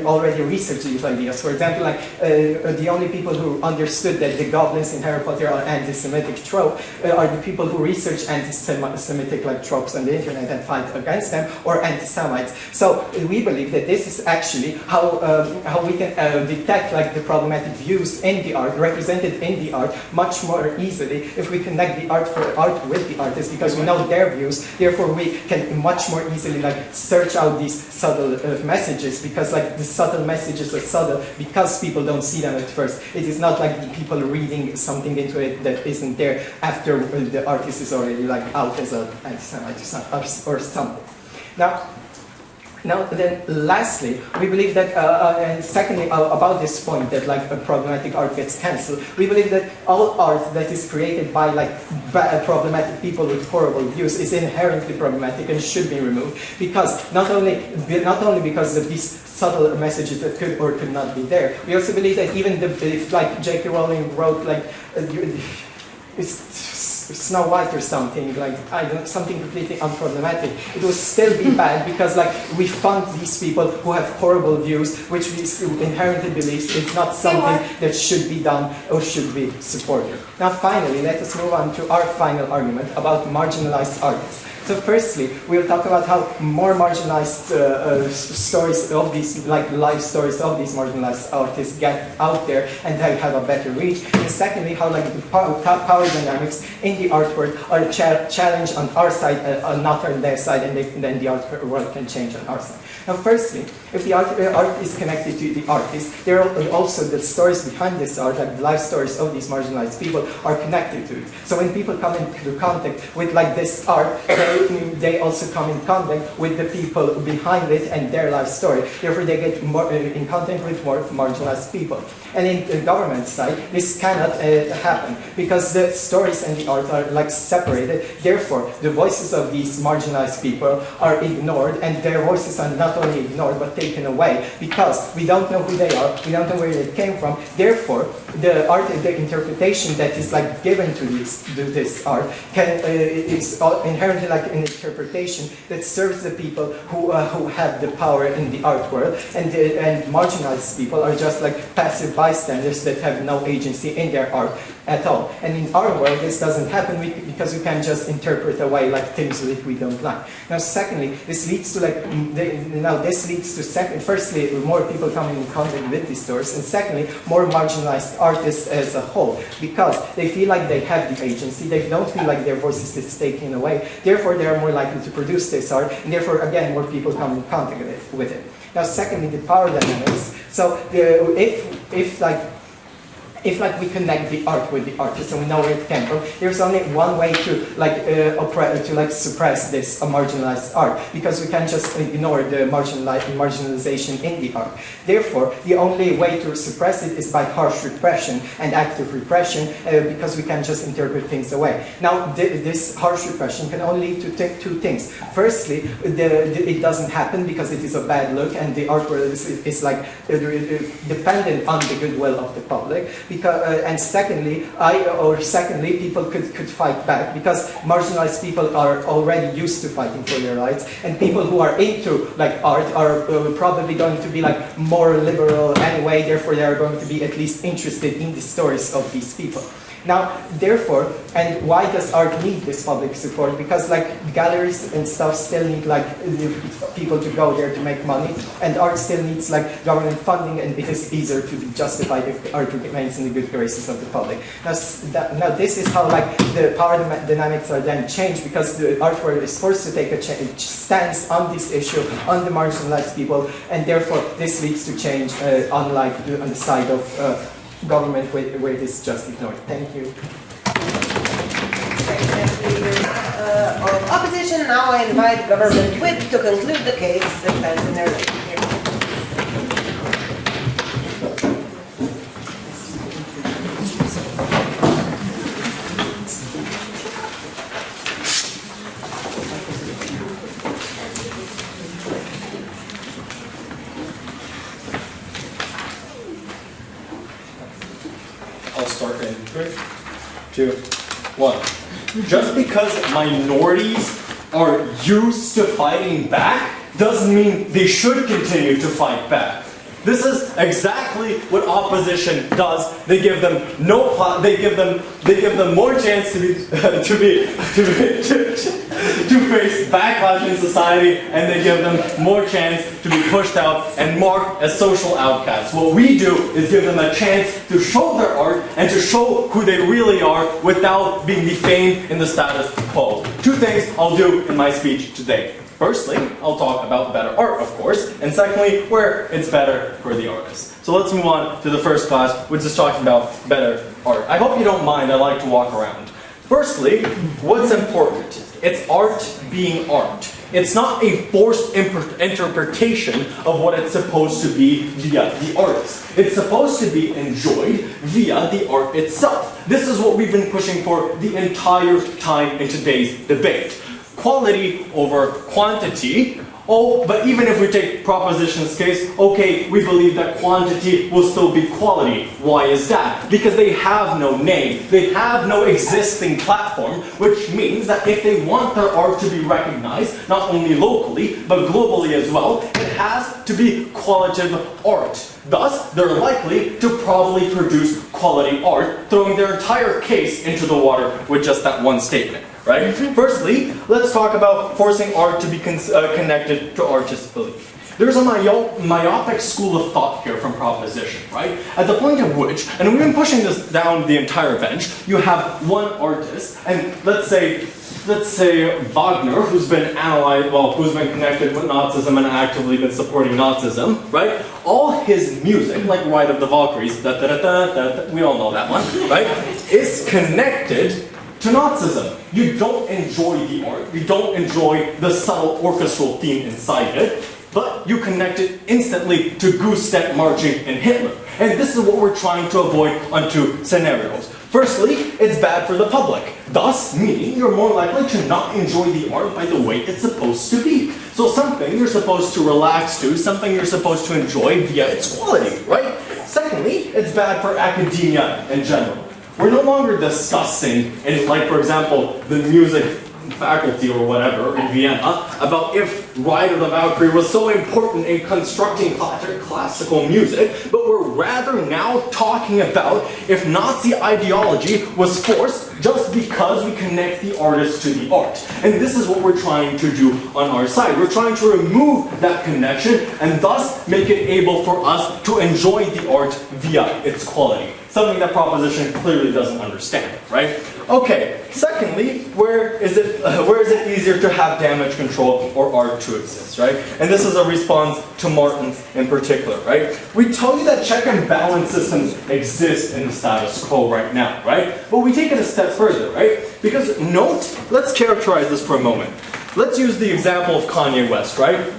already researched these ideas. For example, like the only people who understood that the goblins in Harry Potter are anti-Semitic trope are the people who research anti-Semitic like tropes on the internet and fight against them, or anti-Semites. So we believe that this is actually how we can detect like the problematic views in the art, represented in the art, much more easily if we connect the art with the artist, because we know their views. Therefore, we can much more easily like search out these subtle messages, because like the subtle messages are subtle because people don't see them at first. It is not like the people reading something into it that isn't there after the artist is already like out as an anti-Semite or something. Now, then, lastly, we believe that, and secondly, about this point that like a problematic art gets cancelled, we believe that all art that is created by like problematic people with horrible views is inherently problematic and should be removed, because not only because of these subtle messages that could or could not be there, we also believe that even if like J.K. Rowling wrote like Snow White or something, like something completely unproblematic, it will still be bad, because like we fund these people who have horrible views, which we inherently believe is not something that should be done or should be supported. Now finally, let us move on to our final argument about marginalized artists. So firstly, we'll talk about how more marginalized stories of these, like life stories of these marginalized artists get out there and they have a better reach. And secondly, how like the power dynamics in the artwork are challenged on our side, not on their side, and then the art world can change on our side. Now firstly, if the art is connected to the artist, there are also the stories behind this art, like the life stories of these marginalized people, are connected to it. So when people come into contact with like this art, they they also come in contact with the people behind it and their life story. Therefore, they get more in contact with more marginalized people. And in the government side, this cannot happen because the stories and the art are like separated. Therefore, the voices of these marginalized people are ignored, and their voices are not only ignored but taken away because we don't know who they are, we don't know where they came from. Therefore, the art, the interpretation that is like given to this art is inherently like an interpretation that serves the people who have the power in the art world, and marginalized people are just like passive bystanders that have no agency in their art at all. And in our world, this doesn't happen because we can just interpret away like things that we don't like. Now, secondly, this leads to like firstly, more people coming in contact with these stories, and secondly, more marginalized artists as a whole, because they feel like they have the agency, they don't feel like their voices is taken away. Therefore, they are more likely to produce this art, and therefore, again, more people come in contact with it. Now, secondly, the power dynamics. So, if we connect the art with the artist and we know where it came from, there's only one way to suppress this marginalized art, because we can't just ignore the marginalization in the art. Therefore, the only way to suppress it is by harsh repression and active repression, because we can't just interpret things away. Now, this harsh repression can only lead to two things. Firstly, it doesn't happen because it is a bad look, and the art world is like dependent on the goodwill of the public. And secondly, people could fight back, because marginalized people are already used to fighting for their rights, and people who are into like art are probably going to be like more liberal anyway. Therefore, they are going to be at least interested in the stories of these people. Now, therefore, and why does art need this public support? Because like galleries and stuff still need like people to go there to make money, and art still needs like government funding, and it is easier to be justified if the art remains in the good graces of the public. Now this is how like the power dynamics are then changed, because the art world is forced to take a stance on this issue, on the marginalized people, and therefore this leads to change, unlike on the side of government where it is just ignored. Thank you. Of opposition, now I invite government whip to conclude the case, defense and narrative. I'll start in 3, 2, 1. Just because minorities are used to fighting back doesn't mean they should continue to fight back. This is exactly what opposition does. They give them they give them more chance to face backlash in society, and they give them more chance to be pushed out and marked as social outcasts. What we do is give them a chance to show their art and to show who they really are without being defamed in the status quo. 2 things I'll do in my speech today. Firstly, I'll talk about better art, of course, and secondly, where it's better for the artist. So let's move on to the first class, which is talking about better art. I hope you don't mind, I like to walk around. Firstly, what's important? It's art being art. It's not a forced interpretation of what it's supposed to be via the arts. It's supposed to be enjoyed via the art itself. This is what we've been pushing for the entire time in today's debate. Quality over quantity. Oh, but even if we take proposition's case, okay, we believe that quantity will still be quality. Why is that? Because they have no name. They have no existing platform, which means that if they want their art to be recognized, not only locally, but globally as well, it has to be qualitative art. Thus, they're likely to probably produce quality art, throwing their entire case into the water with just that one statement. Right? Firstly, let's talk about forcing art to be connected to artist belief. There's a myopic school of thought here from proposition, right? At the point of which, and we've been pushing this down the entire bench, you have one artist, and let's say Wagner, who's been who's been connected with Nazism and actively been supporting Nazism, right? All his music, like Ride of the Valkyries, we all know that one, right? Is connected to Nazism. You don't enjoy the art, you don't enjoy the subtle orchestral theme inside it, but you connect it instantly to goose step marching and Hitler. And this is what we're trying to avoid on two scenarios. Firstly, it's bad for the public, thus meaning you're more likely to not enjoy the art by the way it's supposed to be. So something you're supposed to relax to, something you're supposed to enjoy via its quality, right? Secondly, it's bad for academia in general. We're no longer discussing, in, like for example, the music faculty or whatever in Vienna, about if Ride of the Valkyrie was so important in constructing classical music, but we're rather now talking about if Nazi ideology was forced just because we connect the artist to the art. And this is what we're trying to do on our side. We're trying to remove that connection and thus make it able for us to enjoy the art via its quality. Something that proposition clearly doesn't understand, right? Okay, secondly, where is it easier to have damage control or art to exist, right? And this is a response to Martin in particular, right? We tell you that check and balance systems exist in the status quo right now, right? But we take it a step further, right? Because note, let's characterize this for a moment. Let's use the example of Kanye West, right?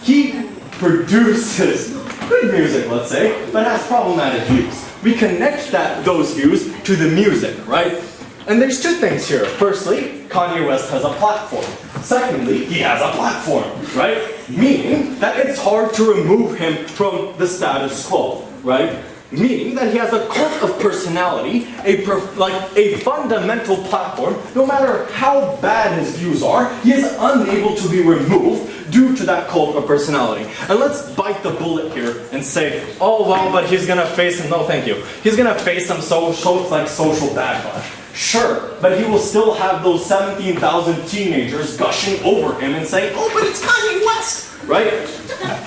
He produces good music, let's say, but has problematic views. We connect those views to the music, right? And there's two things here. Firstly, Kanye West has a platform. Secondly, he has a platform, right? Meaning that it's hard to remove him from the status quo, right? Meaning that he has a cult of personality, a fundamental platform. No matter how bad his views are, he is unable to be removed due to that cult of personality. And let's bite the bullet here and say, oh well, but he's gonna face some, no thank you. He's gonna face some social backlash. Sure, but he will still have those 17,000 teenagers gushing over him and saying, oh, but it's Kanye West, right?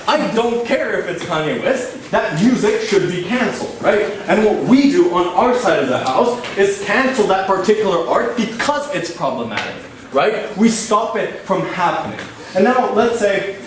I don't care if it's Kanye West, that music should be cancelled, right? And what we do on our side of the house is cancel that particular art because it's problematic, right? We stop it from happening. And now, let's say,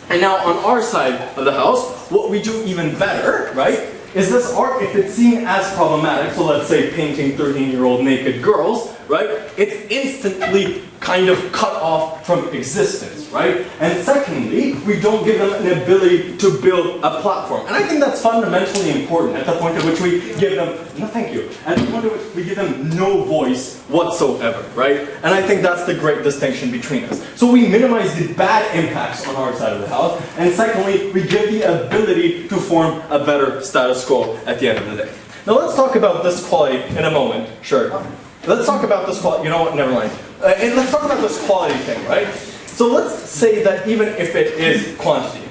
and now on our side of the house, what we do even better, right, is this art, if it's seen as problematic, so let's say painting 13-year-old naked girls, right, it's instantly kind of cut off from existence, right? And secondly, we don't give them an ability to build a platform. And I think that's fundamentally important at the point at which we give them, no thank you, at the point at which we give them no voice whatsoever, right? And I think that's the great distinction between us. So we minimize the bad impacts on our side of the house, and secondly, we give the ability to form a better status quo at the end of the day. Now let's talk about this quality in a moment, sure. Let's talk about this quality, you know what, never mind. And let's talk about this quality thing, right? So let's say that even if it is quantity,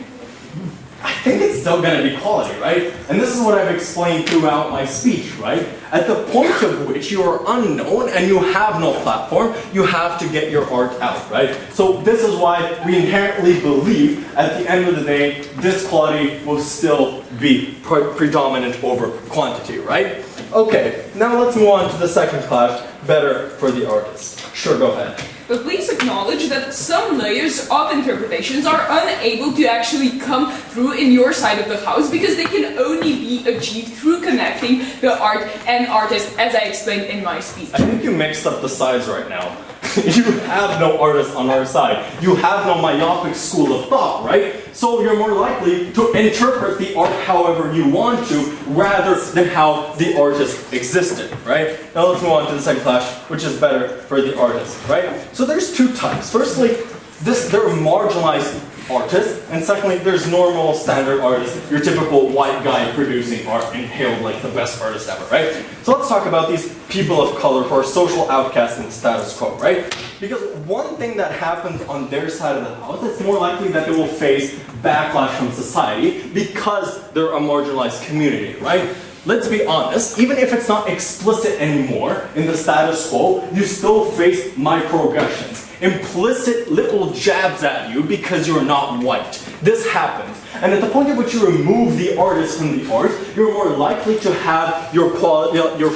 I think it's still going to be quality, right? And this is what I've explained throughout my speech, right? At the point of which you are unknown and you have no platform, you have to get your art out, right? So this is why we inherently believe at the end of the day, this quality will still be predominant over quantity, right? Okay, now let's move on to the second clash, better for the artist. Sure, go ahead. But please acknowledge that some layers of interpretations are unable to actually come through in your side of the house because they can only be achieved through connecting the art and artist, as I explained in my speech. I think you mixed up the sides right now. You have no artist on our side. You have no myopic school of thought, right? So you're more likely to interpret the art however you want to, rather than how the artist existed, right? Now let's move on to the second clash, which is better for the artist, right? So there's two types. Firstly, there are marginalized artists, and secondly, there's normal standard artists, your typical white guy producing art and hailed like the best artist ever, right? So let's talk about these people of color who are social outcasts in the status quo, right? Because one thing that happens on their side of the house, it's more likely that they will face backlash from society because they're a marginalized community, right? Let's be honest, even if it's not explicit anymore in the status quo, you still face microaggressions. Implicit little jabs at you because you're not white. This happens. And at the point at which you remove the artist from the art, you're more likely to have your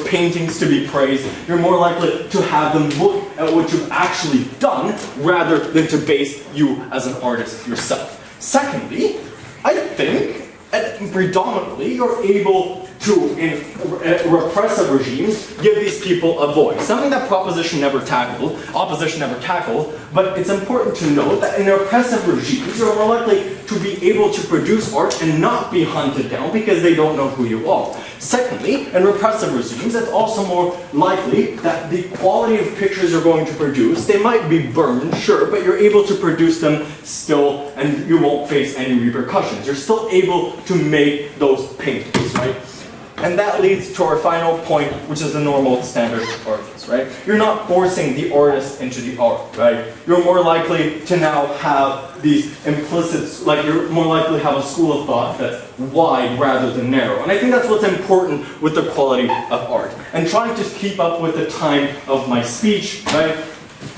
paintings to be praised. You're more likely to have them look at what you've actually done rather than to base you as an artist yourself. Secondly, I think And predominantly, you're able to, in repressive regimes, give these people a voice. Something that opposition never tackled, but it's important to note that in repressive regimes, you're more likely to be able to produce art and not be hunted down because they don't know who you are. Secondly, in repressive regimes, it's also more likely that the quality of pictures you're going to produce, they might be burned, sure, but you're able to produce them still and you won't face any repercussions. You're still able to make those paintings, right? And that leads to our final point, which is the normal standard artist, right? You're not forcing the artist into the art, right? You're more likely to now have these implicit, like you're more likely to have a school of thought that's wide rather than narrow. And I think that's what's important with the quality of art. And trying to keep up with the time of my speech, right?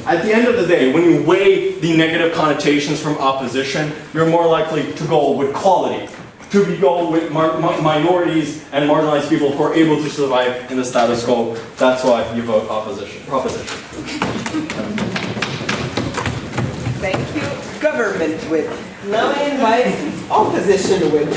At the end of the day, when you weigh the negative connotations from opposition, you're more likely to go with quality. To go with minorities and marginalized people who are able to survive in the status quo. That's why you vote proposition. Thank you, government whip. Now I invite opposition whip.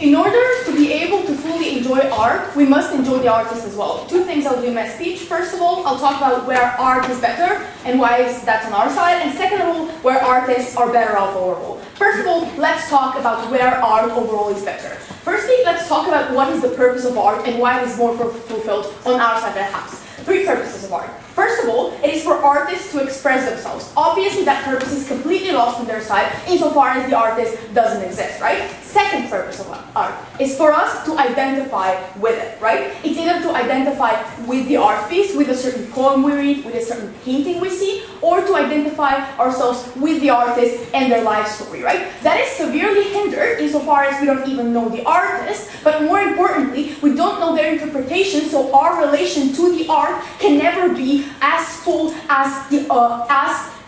In order to be able to fully enjoy art, we must enjoy the artist as well. Two things I'll do in my speech. First of all, I'll talk about where art is better and why that's on our side. And second of all, where artists are better off overall. First of all, let's talk about where art overall is better. Firstly, let's talk about what is the purpose of art and why it is more fulfilled on our side of the house. Three purposes of art. First of all, it is for artists to express themselves. Obviously, that purpose is completely lost on their side insofar as the artist doesn't exist, right? Second purpose of art is for us to identify with it, right? It's either to identify with the art piece, with a certain poem we read, with a certain painting we see, or to identify ourselves with the artist and their life story, right? That is severely hindered insofar as we don't even know the artist, but more importantly, we don't know their interpretation, so our relation to the art can never be as full as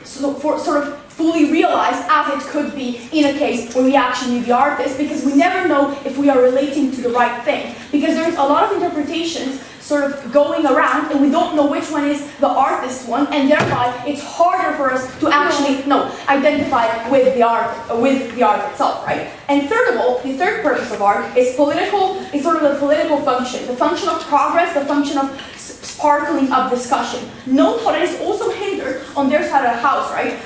sort of fully realized as it could be in a case where we actually knew the artist, because we never know if we are relating to the right thing, because there's a lot of interpretations sort of going around and we don't know which one is the artist's one, and thereby it's harder for us to actually identify with the art itself, right? And third of all, the third purpose of art is political. It's sort of the political function, the function of progress, the function of sparkling up discussion. Note how it is also hindered on their side of the house, right?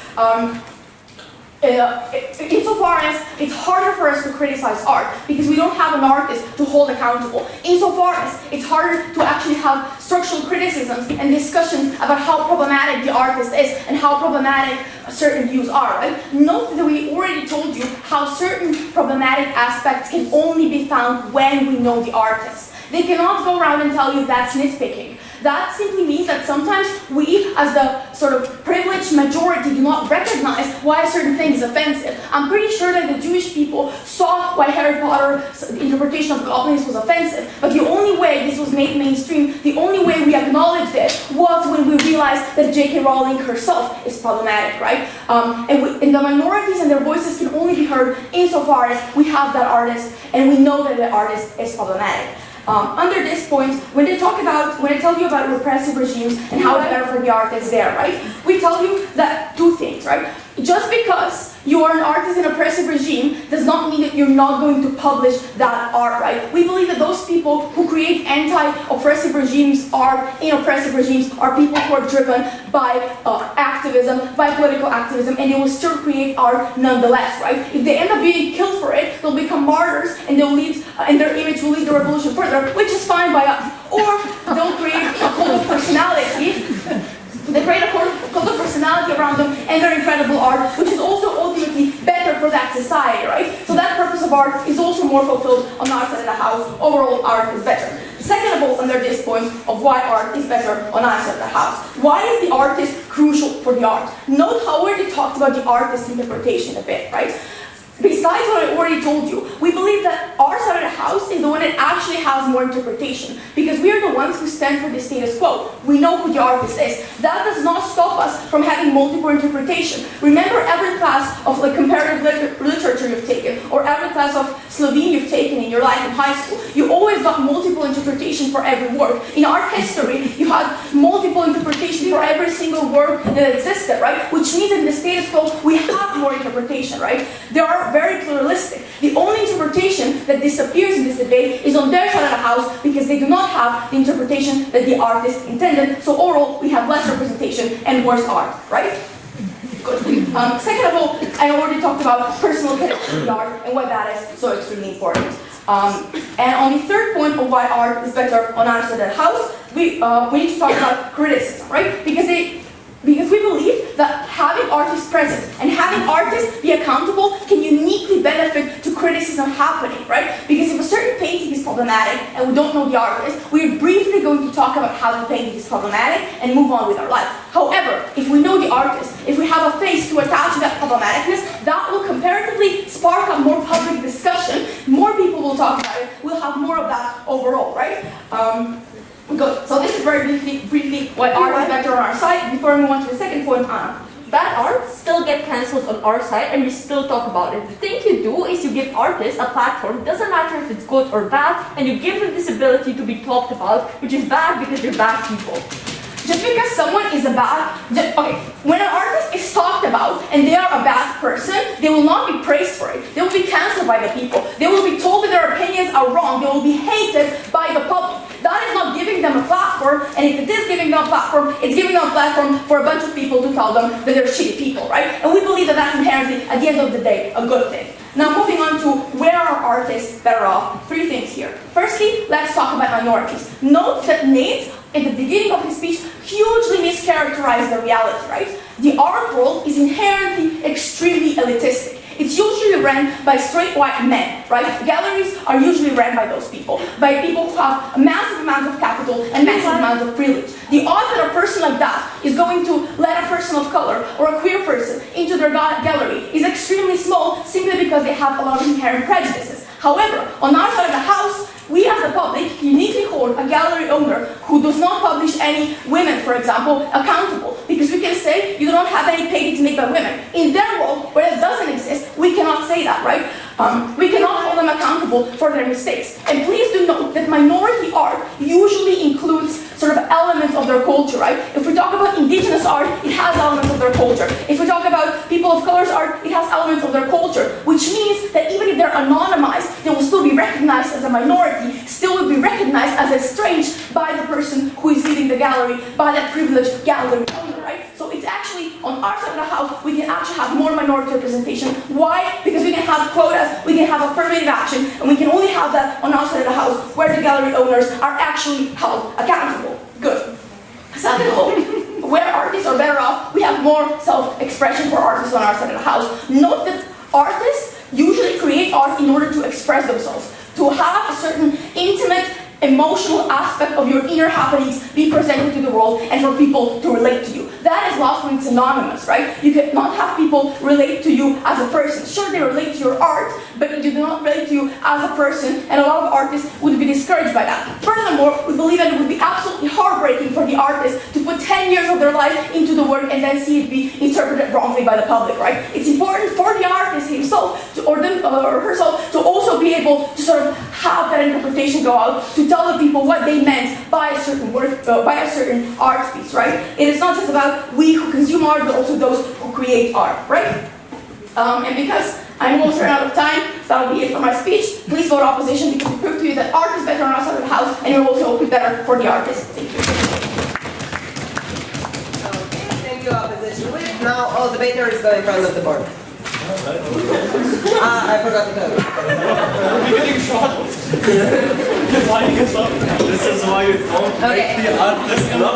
Insofar as it's harder for us to criticize art because we don't have an artist to hold accountable. Insofar as it's harder to actually have structural criticisms and discussions about how problematic the artist is and how problematic certain views are, right? Note that we already told you how certain problematic aspects can only be found when we know the artist. They cannot go around and tell you that's nitpicking. That simply means that sometimes we, as the sort of privileged majority, do not recognize why a certain thing is offensive. I'm pretty sure that the Jewish people saw why Harry Potter's interpretation of godliness was offensive, but the only way this was made mainstream, the only way we acknowledged it, was when we realized that J.K. Rowling herself is problematic, right? And the minorities and their voices can only be heard insofar as we have that artist and we know that the artist is problematic. Under this point, when I tell you about repressive regimes and how it's better for the artists there, right? We tell you that two things, right? Just because you are an artist in an oppressive regime does not mean that you're not going to publish that art, right? We believe that those people who create anti-oppressive regimes art in oppressive regimes are people who are driven by activism, by political activism, and they will still create art nonetheless, right? If they end up being killed for it, they'll become martyrs and they'll lead, and their image will lead the revolution further, which is fine by us. Or they'll create a cult of personality. They create a cult of personality around them and their incredible art, which is also ultimately better for that society, right? So that purpose of art is also more fulfilled on our side of the house. Overall, art is better. Second of all, under this point of why art is better on our side of the house. Why is the artist crucial for the art? Note how we already talked about the artist's interpretation a bit, right? Besides what I already told you, we believe that our side of the house is the one that actually has more interpretation, because we are the ones who stand for the status quo. We know who the artist is. That does not stop us from having multiple interpretation. Remember every class of comparative literature you've taken, or every class of Slovene you've taken in your life in high school. You always got multiple interpretation for every word. In art history, you had multiple interpretation for every single word that existed, right? Which means in the status quo, we have more interpretation, right? They are very pluralistic. The only interpretation that disappears in this debate is on their side of the house, because they do not have the interpretation that the artist intended. So overall, we have less representation and worse art, right? Good. Second of all, I already talked about personal connection to the art and why that is so extremely important. And on the third point of why art is better on our side of the house, we need to talk about criticism, right? Because we believe that having artists present and having artists be accountable can uniquely benefit to criticism happening, right? Because if a certain painting is problematic and we don't know the artist, we're briefly going to talk about how the painting is problematic and move on with our life. However, if we know the artist, if we have a face to attach to that problematicness, that will comparatively spark up more public discussion, more people will talk about it, we'll have more of that overall, right? Good. So this is very briefly why art is better on our side. Before we move on to the second point, Anna. Bad art still get cancelled on our side and we still talk about it. The thing you do is you give artists a platform, doesn't matter if it's good or bad, and you give them this ability to be talked about, which is bad because they're bad people. Just because someone is a bad, okay, when an artist is talked about and they are a bad person, they will not be praised for it. They will be cancelled by the people. They will be told that their opinions are wrong. They will be hated by the public. That is not giving them a platform, and if it is giving them a platform, it's giving them a platform for a bunch of people to tell them that they're shitty people, right? And we believe that that's inherently, at the end of the day, a good thing. Now moving on to where are artists better off? Three things here. Firstly, let's talk about minorities. Note that Nate, at the beginning of his speech, hugely mischaracterized the reality, right? The art world is inherently extremely elitistic. It's usually run by straight white men, right? Galleries are usually run by those people, by people who have massive amounts of capital and massive amounts of privilege. The odds that a person like that is going to let a person of color or a queer person into their gallery is extremely small, simply because they have a lot of inherent prejudices. However, on our side of the house, we as the public uniquely hold a gallery owner who does not publish any women, for example, accountable. Because we can say you do not have any paintings made by women. In their world, where it doesn't exist, we cannot say that, right? We cannot hold them accountable for their mistakes. And please do note that minority art usually includes sort of elements of their culture, right? If we talk about indigenous art, it has elements of their culture. If we talk about people of color's art, it has elements of their culture, which means that even if they're anonymized, they will still be recognized as a minority, still will be recognized as estranged by the person who is leading the gallery, by that privileged gallery owner, right? So it's actually, on our side of the house, we can actually have more minority representation. Why? Because we can have quotas, we can have affirmative action, and we can only have that on our side of the house, where the gallery owners are actually held accountable. Good. Second of all, where artists are better off, we have more self-expression for artists on our side of the house. Note that artists usually create art in order to express themselves, to have a certain intimate, emotional aspect of your inner happenings be presented to the world and for people to relate to you. That is lost when it's anonymous, right? You cannot have people relate to you as a person. Sure, they relate to your art, but they do not relate to you as a person, and a lot of artists would be discouraged by that. Furthermore, we believe that it would be absolutely heartbreaking for the artist to put 10 years of their life into the work and then see it be interpreted wrongly by the public, right? It's important for the artist himself or herself to also be able to sort of have that interpretation go out, to tell the people what they meant by a certain work, by a certain art piece, right? It is not just about we who consume art, but also those who create art, right? And because I'm almost running out of time, that'll be it for my speech. Please vote opposition, because we prove to you that art is better on our side of the house, and it will also be better for the artist. Thank you. Okay, thank you, opposition. Wait, now all debaters go in front of the board. I forgot to tell you. We're getting shot. Lining us up. This is why you don't make the artist know.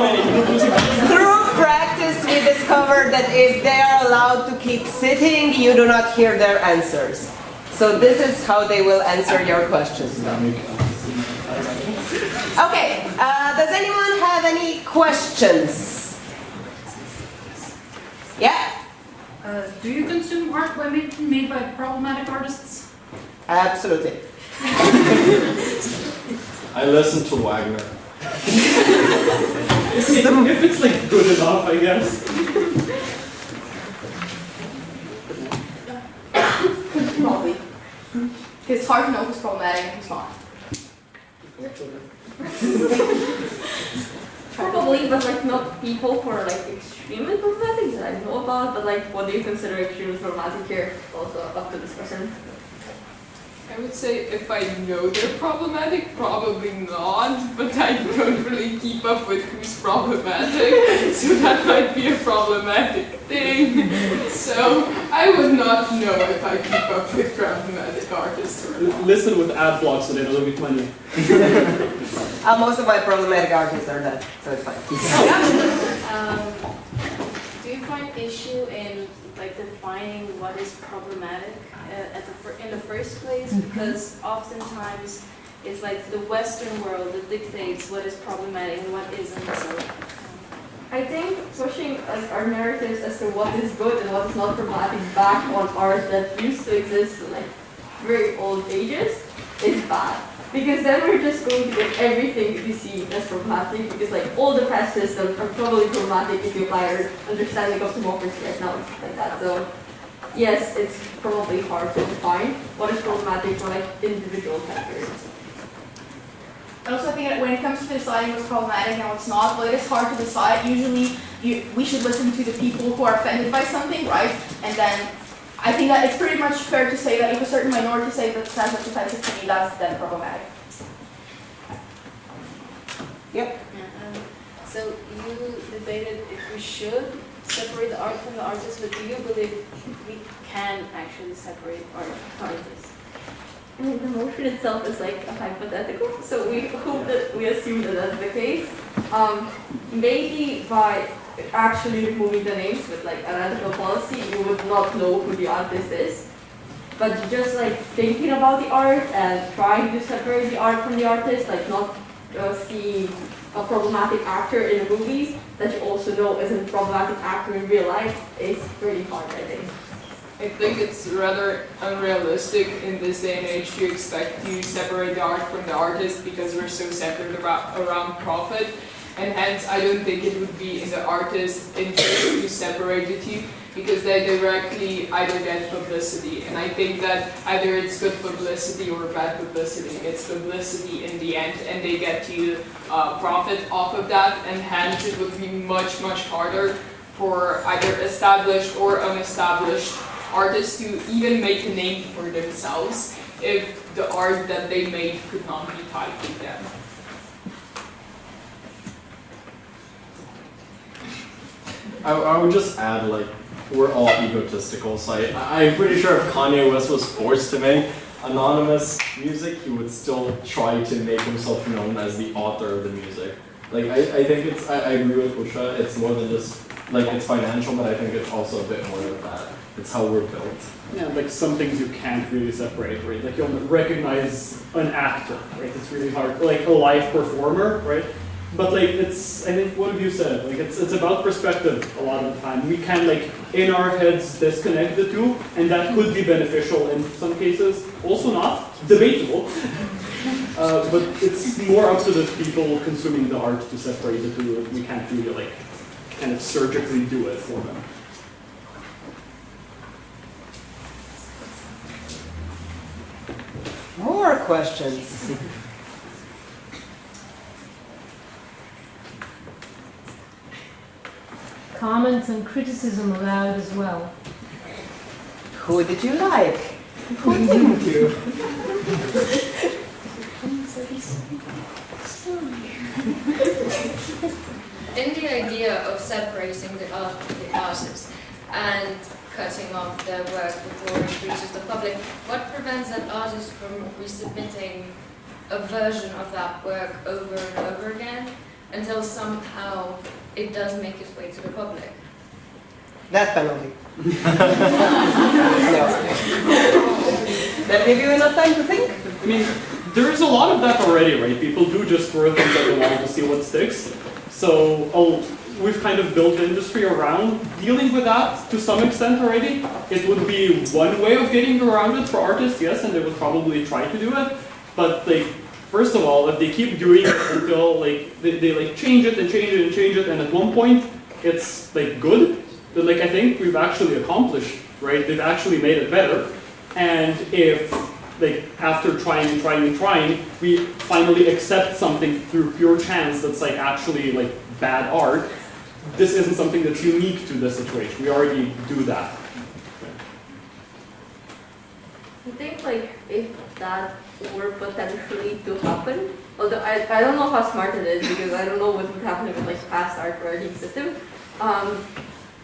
Through practice, we discovered that if they are allowed to keep sitting, you do not hear their answers. So this is how they will answer your questions now. Okay, does anyone have any questions? Yeah? Do you consume art made by problematic artists? Absolutely. I listen to Wagner. If it's like good enough, I guess. Probably. It's hard to know who's problematic and who's not. Probably, but like not people who are like extremely problematic that I know about, but like what do you consider extremely problematic here? Also up to discussion. I would say if I know they're problematic, probably not, but I don't really keep up with who's problematic, so that might be a problematic thing. So I would not know if I keep up with problematic artists or not. Listen with ad blocks so they don't get money. Most of my problematic artists are dead, so it's fine. Do you find issue in like defining what is problematic in the first place? Because oftentimes it's like the Western world that dictates what is problematic and what isn't. So I think pushing like our narratives as to what is good and what is not problematic back on art that used to exist in like very old ages is bad. Because then we're just going to get everything to be seen as problematic, because like all the past systems are probably problematic if you apply our understanding of democracy right now, like that. So yes, it's probably hard to define what is problematic for like individual categories. I also think that when it comes to deciding what's problematic and what's not, well, it is hard to decide. Usually, we should listen to the people who are offended by something, right? And then I think that it's pretty much fair to say that if a certain minority says that says that's offensive to me, that's then problematic. Yep. so you debated if we should separate the art from the artist, but do you believe we can actually separate art from artists? I mean, the motion itself is like a hypothetical, so we hope that we assume that that's the case. Maybe by actually removing the names with like a radical policy, you would not know who the artist is. But just like thinking about the art and trying to separate the art from the artist, like not seeing a problematic actor in the movies that you also know isn't a problematic actor in real life is pretty hard, I think. I think it's rather unrealistic in this day and age to expect to separate the art from the artist because we're so centered around profit. And hence, I don't think it would be in the artist's interest to separate the two because they directly either get publicity. And I think that either it's good publicity or bad publicity. It's publicity in the end, and they get to profit off of that. And hence, it would be much, much harder for either established or unestablished artists to even make a name for themselves if the art that they made could not be tied to them. I would just add, like, we're all egotistical, so I'm pretty sure if Kanye West was forced to make anonymous music, he would still try to make himself known as the author of the music. Like, I think it's, I agree with Usha, it's more than just, like, it's financial, but I think it's also a bit more than that. It's how we're built. Yeah, like some things you can't really separate, right? Like you'll recognize an actor, right? It's really hard. Like a live performer, right? But like it's, I think what have you said? Like it's about perspective a lot of the time. We can like in our heads disconnect the two, and that could be beneficial in some cases. Also not debatable. But it's more up to the people consuming the art to separate the two. We can't really like kind of surgically do it for them. More questions. Comments and criticism allowed as well. Who did you like? Who didn't you? In the idea of separating the art from the artist and cutting off their work before it reaches the public, what prevents an artist from resubmitting a version of that work over and over again until somehow it does make its way to the public? Death penalty. No. That give you enough time to think? I mean, there is a lot of that already, right? People do just throw things at the wall to see what sticks. So we've kind of built the industry around dealing with that to some extent already. It would be one way of getting around it for artists, yes, and they would probably try to do it. But like, first of all, if they keep doing it until like they like change it and change it and change it, and at one point it's like good, then like I think we've actually accomplished, right? They've actually made it better. And if like after trying and trying and trying, we finally accept something through pure chance that's like actually like bad art, this isn't something that's unique to this situation. We already do that. I think like if that were potentially to happen, although I don't know how smart it is because I don't know what would happen with like past art writing system.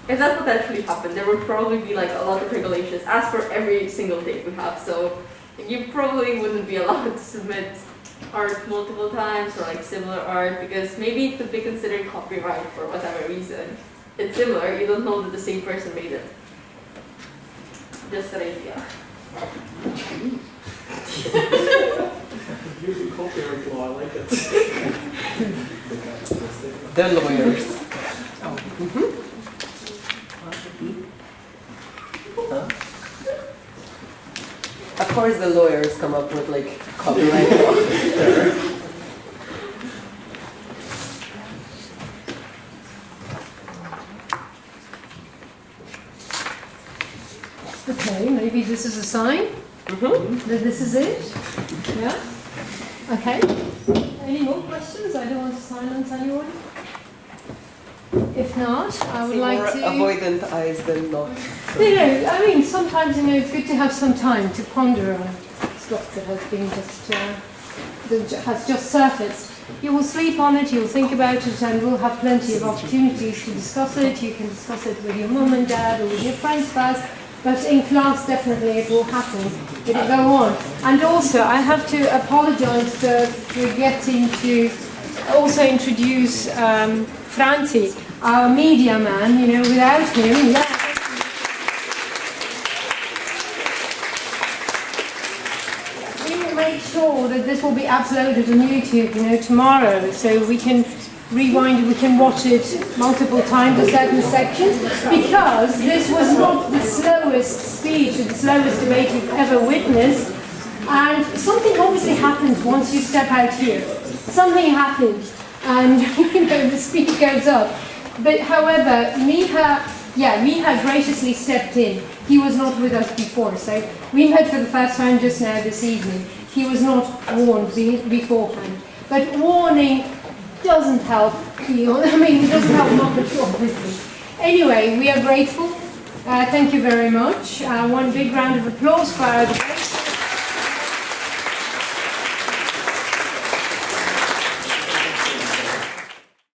If that potentially happened, there would probably be like a lot of regulations as for every single thing we have. So you probably wouldn't be allowed to submit art multiple times or like similar art because maybe it could be considered copyright for whatever reason. It's similar, you don't know that the same person made it. Just an idea. Using copyright law, I like it. The lawyers. Huh? Of course the lawyers come up with like copyright law. Okay, maybe this is a sign that this is it. Yeah? Okay. Any more questions? I don't want to silence anyone. If not, I would like to... avoidant eyes than not. You know, I mean, sometimes, you know, it's good to have some time to ponder on stuff that has been just, that has just surfaced. You will sleep on it, you will think about it, and we'll have plenty of opportunities to discuss it. You can discuss it with your mum and dad or with your friends first, but in class, definitely it will happen. It will go on. And also, I have to apologize for forgetting to also introduce Franzi, our media man, you know, without him, yeah. We will make sure that this will be uploaded on YouTube, you know, tomorrow, so we can rewind it, we can watch it multiple times, a certain section, because this was not the slowest speech, the slowest debate you've ever witnessed, and something obviously happens once you step out here. Something happens, and you know, the speed goes up. But however, Miha graciously stepped in. He was not with us before, so we met for the first time just now this evening. He was not warned beforehand. But warning doesn't help, it doesn't help much, obviously. Anyway, we are grateful. Thank you very much. One big round of applause for our debate.